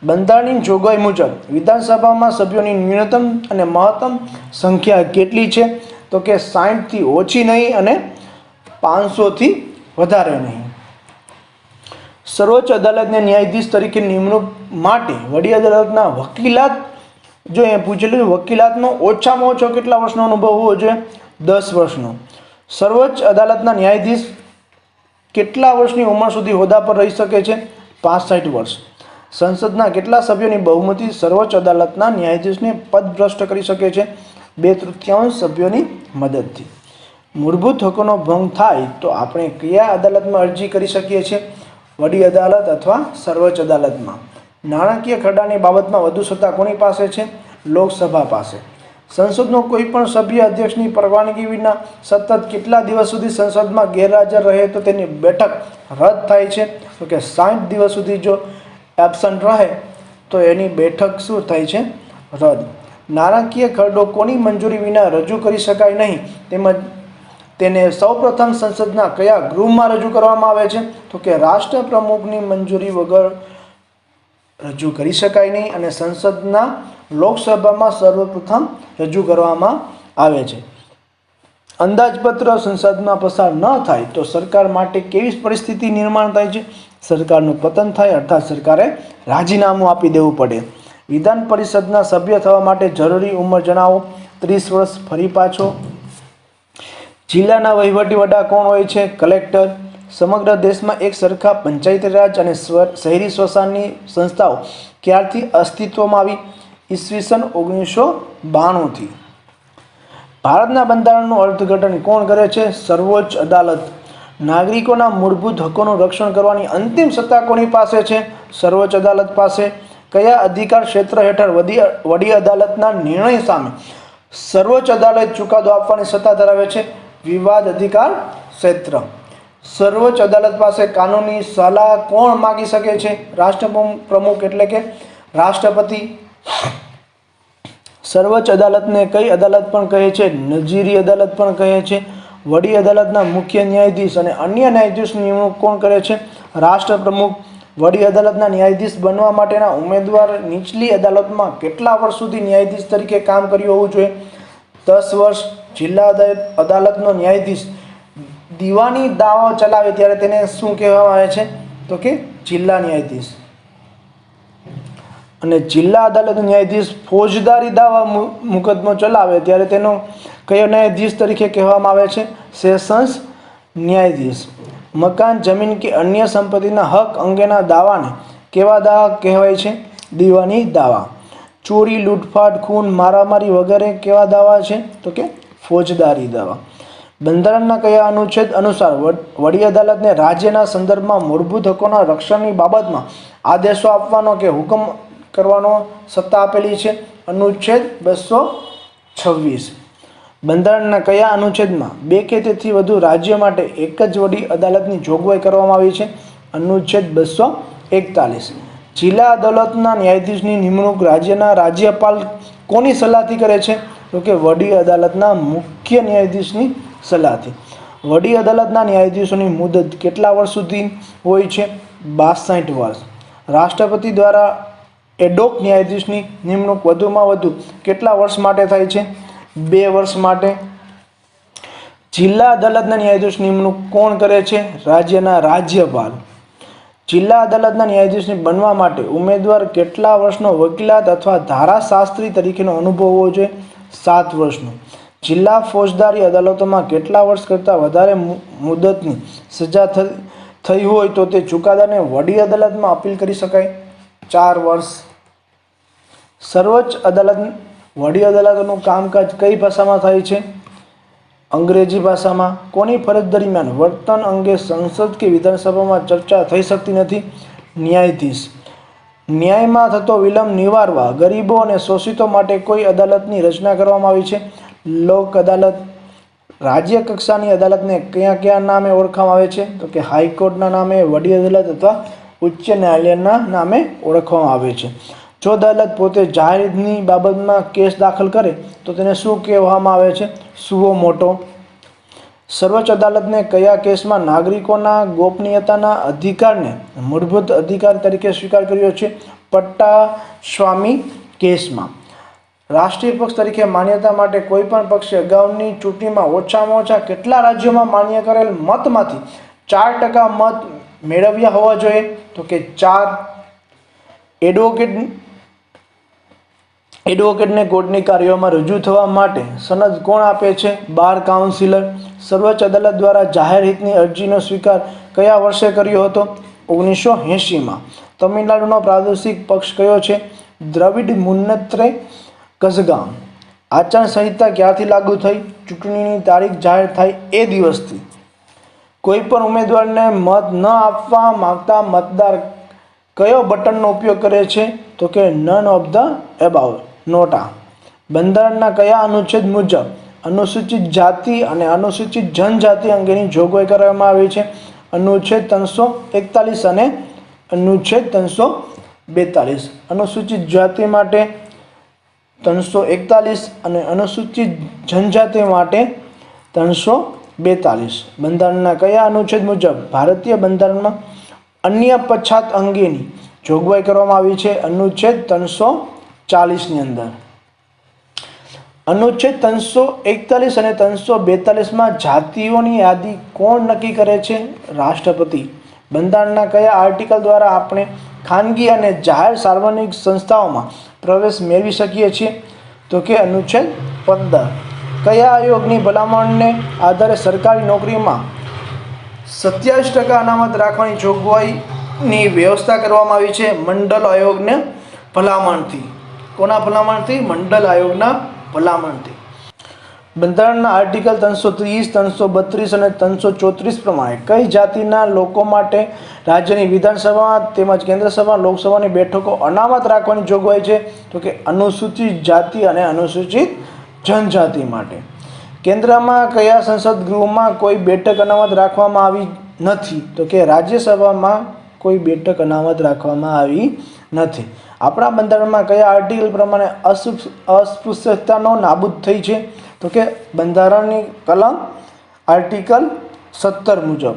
બંધારણની જોગવાઈ મુજબ વિધાનસભામાં સભ્યોની ન્યૂનતમ અને મહત્તમ સંખ્યા કેટલી છે? તો કે 60થી ઓછી નહીં અને 500થી વધારે નહીં. સર્વોચ્ચ અદાલતને ન્યાયાધીશ તરીકે નિમણૂક માટે વડી અદાલતના વકીલાત જો એ પૂછેલું વકીલાતનો ઓછામાં ઓછો કેટલા વર્ષનો અનુભવ હોવો જોઈએ? 10 વર્ષનો. સર્વોચ્ચ અદાલતના ન્યાયાધીશ કેટલા વર્ષની ઉંમર સુધી હોદ્દા પર રહી શકે છે? 65 વર્ષ. સંસદના કેટલા સભ્યોની બહુમતી સર્વોચ્ચ અદાલતના ન્યાયાધીશને પદભ્રષ્ટ કરી શકે છે? 2/3 સભ્યોની મદદથી. મૂળભૂત હકોનો ભંગ થાય તો આપણે કયા અદાલતમાં અરજી કરી શકીએ છીએ? વડી અદાલત અથવા સર્વોચ્ચ અદાલતમાં. નાણાકીય ખરડાની બાબતમાં વધુ સત્તા કોની પાસે છે? લોકસભા પાસે. સંસદનો કોઈ પણ સભ્ય અધ્યક્ષની પરવાનગી વિના સતત કેટલા દિવસ સુધી સંસદમાં ગેરહાજર રહે તો તેની બેઠક રદ થાય છે? તો કે 60 દિવસ સુધી જો એબસન્ટ રહે તો એની બેઠક શું થાય છે? રદ. નાણાકીય ખરડો કોની મંજૂરી વિના રજૂ કરી શકાય નહીં, તેમજ તેને સૌપ્રથમ સંસદના કયા ગૃહમાં રજૂ કરવામાં આવે છે? તો કે રાષ્ટ્રપ્રમુખની મંજૂરી વગર રજૂ કરી શકાય નહીં અને સંસદના લોકસભામાં સર્વપ્રથમ રજૂ કરવામાં આવે છે. અંદાજપત્ર સંસદમાં પસાર ન થાય તો સરકાર માટે કેવી પરિસ્થિતિ નિર્માણ થાય છે? સરકારનું પતન થાય, અર્થાત સરકારે રાજીનામું આપી દેવું પડે. વિધાન પરિષદના સભ્ય થવા માટે જરૂરી ઉંમર જણાવો. 30 વર્ષ. ફરી પાછો. જિલ્લાના વહીવટી વડા કોણ હોય છે? કલેક્ટર. સમગ્ર દેશમાં એક સરખા પંચાયતી રાજ અને શહેરી સ્વશાસનની સંસ્થાઓ ક્યારથી અસ્તિત્વમાં આવી? ઈસવીસન 1992થી. ભારતના બંધારણનું અર્થઘટન કોણ કરે છે? સર્વોચ્ચ અદાલત. નાગરિકોના મૂળભૂત હકોનું રક્ષણ કરવાની અંતિમ સત્તા કોની પાસે છે? સર્વોચ્ચ અદાલત પાસે. કયા અધિકાર ક્ષેત્ર હેઠળ વડી અદાલતના નિર્ણય સામે સર્વોચ્ચ અદાલત ચુકાદો આપવાની સત્તા ધરાવે છે? વિવાદ અધિકાર ક્ષેત્ર. સર્વોચ્ચ અદાલત પાસે કાનૂની સલાહ કોણ માગી શકે છે? રાષ્ટ્રપ્રમુખ એટલે કે રાષ્ટ્રપતિ. સર્વોચ્ચ અદાલતને કઈ અદાલત પણ કહે છે? નજીરી અદાલત પણ કહે છે. વડી અદાલતના મુખ્ય ન્યાયાધીશ અને અન્ય ન્યાયાધીશની નિમણૂક કોણ કરે છે? રાષ્ટ્રપ્રમુખ. વડી અદાલતના ન્યાયાધીશ બનવા માટેના ઉમેદવાર નીચલી અદાલતમાં કેટલા વર્ષ સુધી ન્યાયાધીશ તરીકે કામ કર્યું હોવું જોઈએ? 10 વર્ષ. જિલ્લા અદાલતનો ન્યાયાધીશ દીવાની દાવો ચલાવે ત્યારે તેને શું કહેવામાં આવે છે? તો કે જિલ્લા ન્યાયાધીશ. અને જિલ્લા અદાલતનો ન્યાયાધીશ ફોજદારી દાવા મુકદ્દમો ચલાવે ત્યારે તેનો કયો ન્યાયાધીશ તરીકે કહેવામાં આવે છે? સેશન્સ ન્યાયાધીશ. મકાન, જમીન કે અન્ય સંપત્તિના હક અંગેના દાવાને કેવા દાવા કહેવાય છે? દીવાની દાવા. ચોરી, લૂંટફાટ, ખૂન, મારામારી વગેરે કેવા દાવા છે? તો કે ફોજદારી દાવા. બંધારણના કયા અનુચ્છેદ અનુસાર વડી અદાલતને રાજ્યના સંદર્ભમાં મૂળભૂત હકોના રક્ષણની બાબતમાં આદેશો આપવાનો કે હુકમ કરવાનો સત્તા આપેલી છે? અનુચ્છેદ 226. બંધારણના કયા અનુચ્છેદમાં 2 કે તેથી વધુ રાજ્ય માટે એક જ વડી અદાલતની જોગવાઈ કરવામાં આવી છે? અનુચ્છેદ 241. જિલ્લા અદાલતના ન્યાયાધીશની નિમણૂક રાજ્યના રાજ્યપાલ કોની સલાહથી કરે છે? તો કે વડી અદાલતના મુખ્ય ન્યાયાધીશની સલાહથી. વડી અદાલતના ન્યાયાધીશોની મુદત કેટલા વર્ષ સુધી હોય છે? 62 વર્ષ. રાષ્ટ્રપતિ દ્વારા એડોક ન્યાયાધીશની નિમણૂક વધુમાં વધુ કેટલા વર્ષ માટે થાય છે? 2 વર્ષ માટે. જિલ્લા અદાલતના ન્યાયાધીશ નિમણૂક કોણ કરે છે? રાજ્યના રાજ્યપાલ. જિલ્લા અદાલતના ન્યાયાધીશને બનવા માટે ઉમેદવાર કેટલા વર્ષનો વકીલાત અથવા ધારાશાસ્ત્રી તરીકેનો અનુભવ હોવો જોઈએ? 7 વર્ષનો. જિલ્લા ફોજદારી અદાલતોમાં કેટલા વર્ષ કરતાં વધારે મુદતની સજા થઈ હોય તો તે ચુકાદાને વડી અદાલતમાં અપીલ કરી શકાય? 4 વર્ષ. સર્વોચ્ચ અદાલત વડી અદાલતનું કામકાજ કઈ ભાષામાં થાય છે? અંગ્રેજી ભાષામાં. કોની ફરજ દરમિયાન વર્તન અંગે સંસદ કે વિધાનસભામાં ચર્ચા થઈ શકતી નથી? ન્યાયાધીશ. ન્યાયમાં થતો વિલંબ નિવારવા ગરીબો અને શોષિતો માટે કોઈ અદાલતની રચના કરવામાં આવી છે? લોક અદાલત. રાજ્ય કક્ષાની અદાલતને કયા કયા નામે ઓળખવામાં આવે છે? તો કે હાઈકોર્ટના નામે, વડી અદાલત અથવા ઉચ્ચ ન્યાયાલયના નામે ઓળખવામાં આવે છે. જો અદાલત પોતે જાહેર હિતની બાબતમાં કેસ દાખલ કરે તો તેને શું કહેવામાં આવે છે? સુઓ મોટો. સર્વોચ્ચ અદાલતને કયા કેસમાં નાગરિકોના ગોપનીયતાના અધિકારને મૂળભૂત અધિકાર તરીકે સ્વીકાર કર્યો છે? પટ્ટાસ્વામી કેસમાં. રાષ્ટ્રીય પક્ષ તરીકે માન્યતા માટે કોઈપણ પક્ષે અગાઉની ચૂંટણીમાં ઓછામાં ઓછા કેટલા રાજ્યોમાં માન્ય કરેલ મતમાંથી 4% મત મેળવ્યા હોવા જોઈએ? તો કે 4. એડવોકેટને કોર્ટની કાર્યોમાં રજૂ થવા માટે સનદ કોણ આપે છે? બાર કાઉન્સિલર. સર્વોચ્ચ અદાલત દ્વારા જાહેર હિતની અરજીનો સ્વીકાર કયા વર્ષે કર્યો હતો? 1980માં. તમિલનાડુનો પ્રાદેશિક પક્ષ કયો છે? દ્રવિડ મુન્નેત્ર કઝગામ. આચાર સંહિતા ક્યારથી લાગુ થઈ? ચૂંટણીની તારીખ જાહેર થાય એ દિવસથી. કોઈપણ ઉમેદવારને મત ન આપવા માંગતા મતદાર કયો બટનનો ઉપયોગ કરે છે? તો કે નન ઓફ ધ એબાવ, નોટા. બંધારણના કયા અનુચ્છેદ મુજબ અનુસૂચિત જાતિ અને અનુસૂચિત જનજાતિ અંગેની જોગવાઈ કરવામાં આવી છે? અનુચ્છેદ 341 અને અનુચ્છેદ 42, અનુસૂચિત જાતિ માટે 341 અને અનુસૂચિત જનજાતિ માટે 342. બંધારણના કયા અનુચ્છેદ મુજબ ભારતીય બંધારણમાં અન્ય પછાત અંગેની જોગવાઈ કરવામાં આવી છે? અનુચ્છેદ 340ની અંદર. અનુચ્છેદ 341 અને 342માં જાતિઓની યાદી કોણ નક્કી કરે છે? રાષ્ટ્રપતિ. બંધારણના કયા આર્ટિકલ દ્વારા આપણે ખાનગી અને જાહેર સાર્વજનિક સંસ્થાઓમાં પ્રવેશ મેળવી શકીએ છીએ? તો કે અનુચ્છેદ 15. કયા આયોગની ભલામણને આધારે સરકારી નોકરીમાં 27% અનામત રાખવાની જોગવાઈની વ્યવસ્થા કરવામાં આવી છે? મંડળ આયોગને ભલામણથી. કોના ભલામણથી? મંડળ આયોગના ભલામણથી. બંધારણના આર્ટિકલ 330, 332 અને 334 પ્રમાણે કઈ જાતિના લોકો માટે રાજ્યની વિધાનસભા તેમજ કેન્દ્રસભા લોકસભાની બેઠકો અનામત રાખવાની જોગવાઈ છે? તો કે અનુસૂચિત જાતિ અને અનુસૂચિત જનજાતિ માટે. કેન્દ્રમાં કયા સંસદ ગૃહમાં કોઈ બેઠક અનામત રાખવામાં આવી નથી? તો કે રાજ્યસભામાં કોઈ બેઠક અનામત રાખવામાં આવી નથી. આપણા બંધારણમાં કયા આર્ટિકલ પ્રમાણે અસ્પૃશ્યતાનો નાબૂદ થઈ છે? તો કે બંધારણની કલમ આર્ટિકલ 17 મુજબ.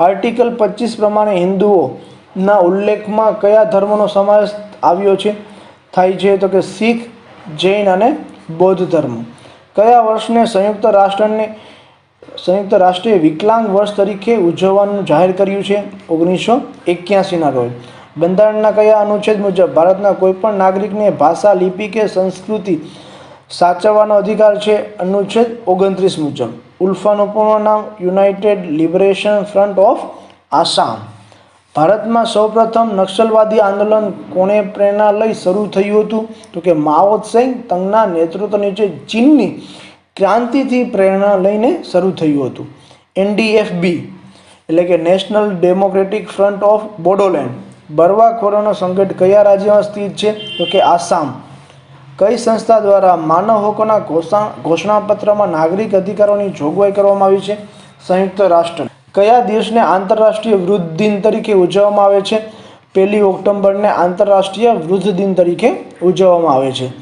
આર્ટિકલ 25 પ્રમાણે હિન્દુઓના ઉલ્લેખમાં કયા ધર્મનો સમાવેશ આવ્યો છે થાય છે? તો કે શીખ, જૈન અને બૌદ્ધ ધર્મ. કયા વર્ષને સંયુક્ત રાષ્ટ્રીય વિકલાંગ વર્ષ તરીકે ઉજવવાનું જાહેર કર્યું છે? 1981ના રોજ. બંધારણના કયા અનુચ્છેદ મુજબ ભારતના કોઈપણ નાગરિકને ભાષા, લિપિ કે સંસ્કૃતિ સાચવવાનો અધિકાર છે? અનુચ્છેદ 29 મુજબ. ઉલ્ફાનું પૂર્ણ નામ United liberation front of Assam. ભારતમાં સૌપ્રથમ નક્સલવાદી આંદોલન કોણે પ્રેરણા લઈ શરૂ થયું હતું? તો કે માઓ ત્સે-તુંગના નેતૃત્વ નીચે ચીનની ક્રાંતિથી પ્રેરણા લઈને શરૂ થયું હતું. NDFB એટલે કે national democratic front of Bodoland બળવાખોરોનો સંગઠન કયા રાજ્યમાં સ્થિત છે? તો કે આસામ. કઈ સંસ્થા દ્વારા માનવ હકોના ઘોષણાપત્રમાં નાગરિક અધિકારોની જોગવાઈ કરવામાં આવી છે? સંયુક્ત રાષ્ટ્ર. કયા દિવસને આંતરરાષ્ટ્રીય વૃદ્ધ દિન તરીકે ઉજવવામાં આવે છે? 1 ઓક્ટોબરને આંતરરાષ્ટ્રીય વૃદ્ધ દિન તરીકે ઉજવવામાં આવે છે.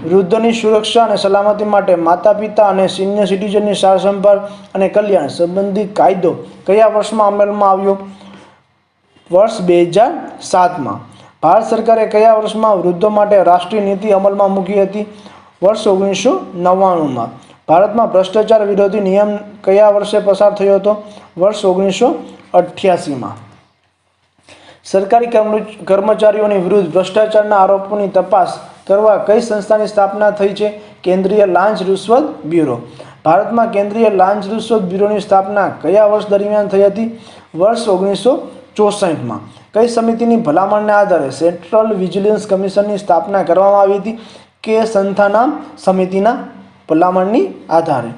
વૃદ્ધોની સુરક્ષા અને સલામતી માટે માતા પિતા અને સિનિયર સિટીઝનની સારસંભાળ અને કલ્યાણ સંબંધિત કાયદો કયા વર્ષમાં અમલમાં આવ્યો? વર્ષ 2007માં. ભારત સરકારે કયા વર્ષમાં વૃદ્ધો માટે રાષ્ટ્રીય નીતિ અમલમાં મૂકી હતી? વર્ષ 1999માં. ભારતમાં ભ્રષ્ટાચાર વિરોધી નિયમ કયા વર્ષે પસાર થયો હતો? વર્ષ 1988માં. સરકારી કર્મચારીઓની વિરુદ્ધ ભ્રષ્ટાચારના આરોપોની તપાસ કરવા કઈ સંસ્થાની સ્થાપના થઈ છે? કેન્દ્રીય લાંચ રૂશ્વત બ્યુરો. ભારતમાં કેન્દ્રીય લાંચ રૂશ્વત બ્યુરોની સ્થાપના કયા વર્ષ દરમિયાન થઈ હતી? વર્ષ 1964માં. કઈ સમિતિની ભલામણને આધારે સેન્ટ્રલ વિજિલન્સ કમિશનની સ્થાપના કરવામાં આવી હતી? કે સંસ્થાના સમિતિના ભલામણની આધારે.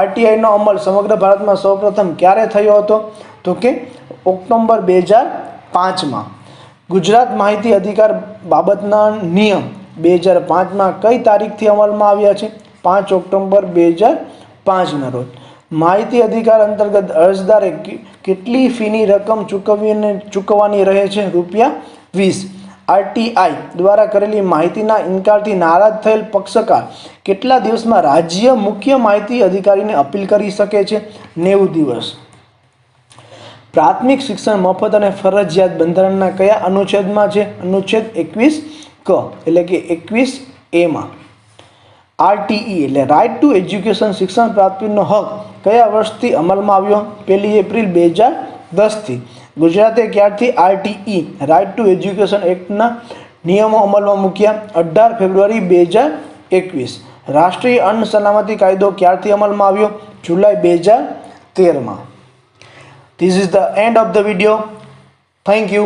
RTIનો અમલ સમગ્ર ભારતમાં સૌપ્રથમ ક્યારે થયો હતો? તો કે ઓક્ટોબર 2005માં. ગુજરાત માહિતી અધિકાર બાબતના નિયમ 2005માં કઈ તારીખથી અમલમાં આવ્યા છે? 5 ઓક્ટોબર 2005ના રોજ. માહિતી અધિકાર અંતર્ગત અરજદારે કેટલી ફીની રકમ ચૂકવવાની રહે છે? ₹20. RTI દ્વારા કરેલી માહિતીના ઇનકારથી નારાજ થયેલ પક્ષકાર કેટલા દિવસમાં રાજ્ય મુખ્ય માહિતી અધિકારીને અપીલ કરી શકે છે? 90 દિવસ. પ્રાથમિક શિક્ષણ મફત અને ફરજિયાત બંધારણના કયા અનુચ્છેદમાં છે? અનુચ્છેદ 21 ક એટલે કે 21A માં. RTE એટલે રાઇટ ટુ એજ્યુકેશન શિક્ષણ પ્રાપ્તિનો હક કયા વર્ષથી અમલમાં આવ્યો? 1 એપ્રિલ 2010થી. ગુજરાતે ક્યારથી RTE રાઇટ ટુ એજ્યુકેશન એક્ટના નિયમો અમલમાં મૂક્યા? 18 ફેબ્રુઆરી 2021. રાષ્ટ્રીય અન્ન સલામતી કાયદો ક્યારથી અમલમાં આવ્યો? જુલાઈ 2013માં. This is the end of the video. Thank you.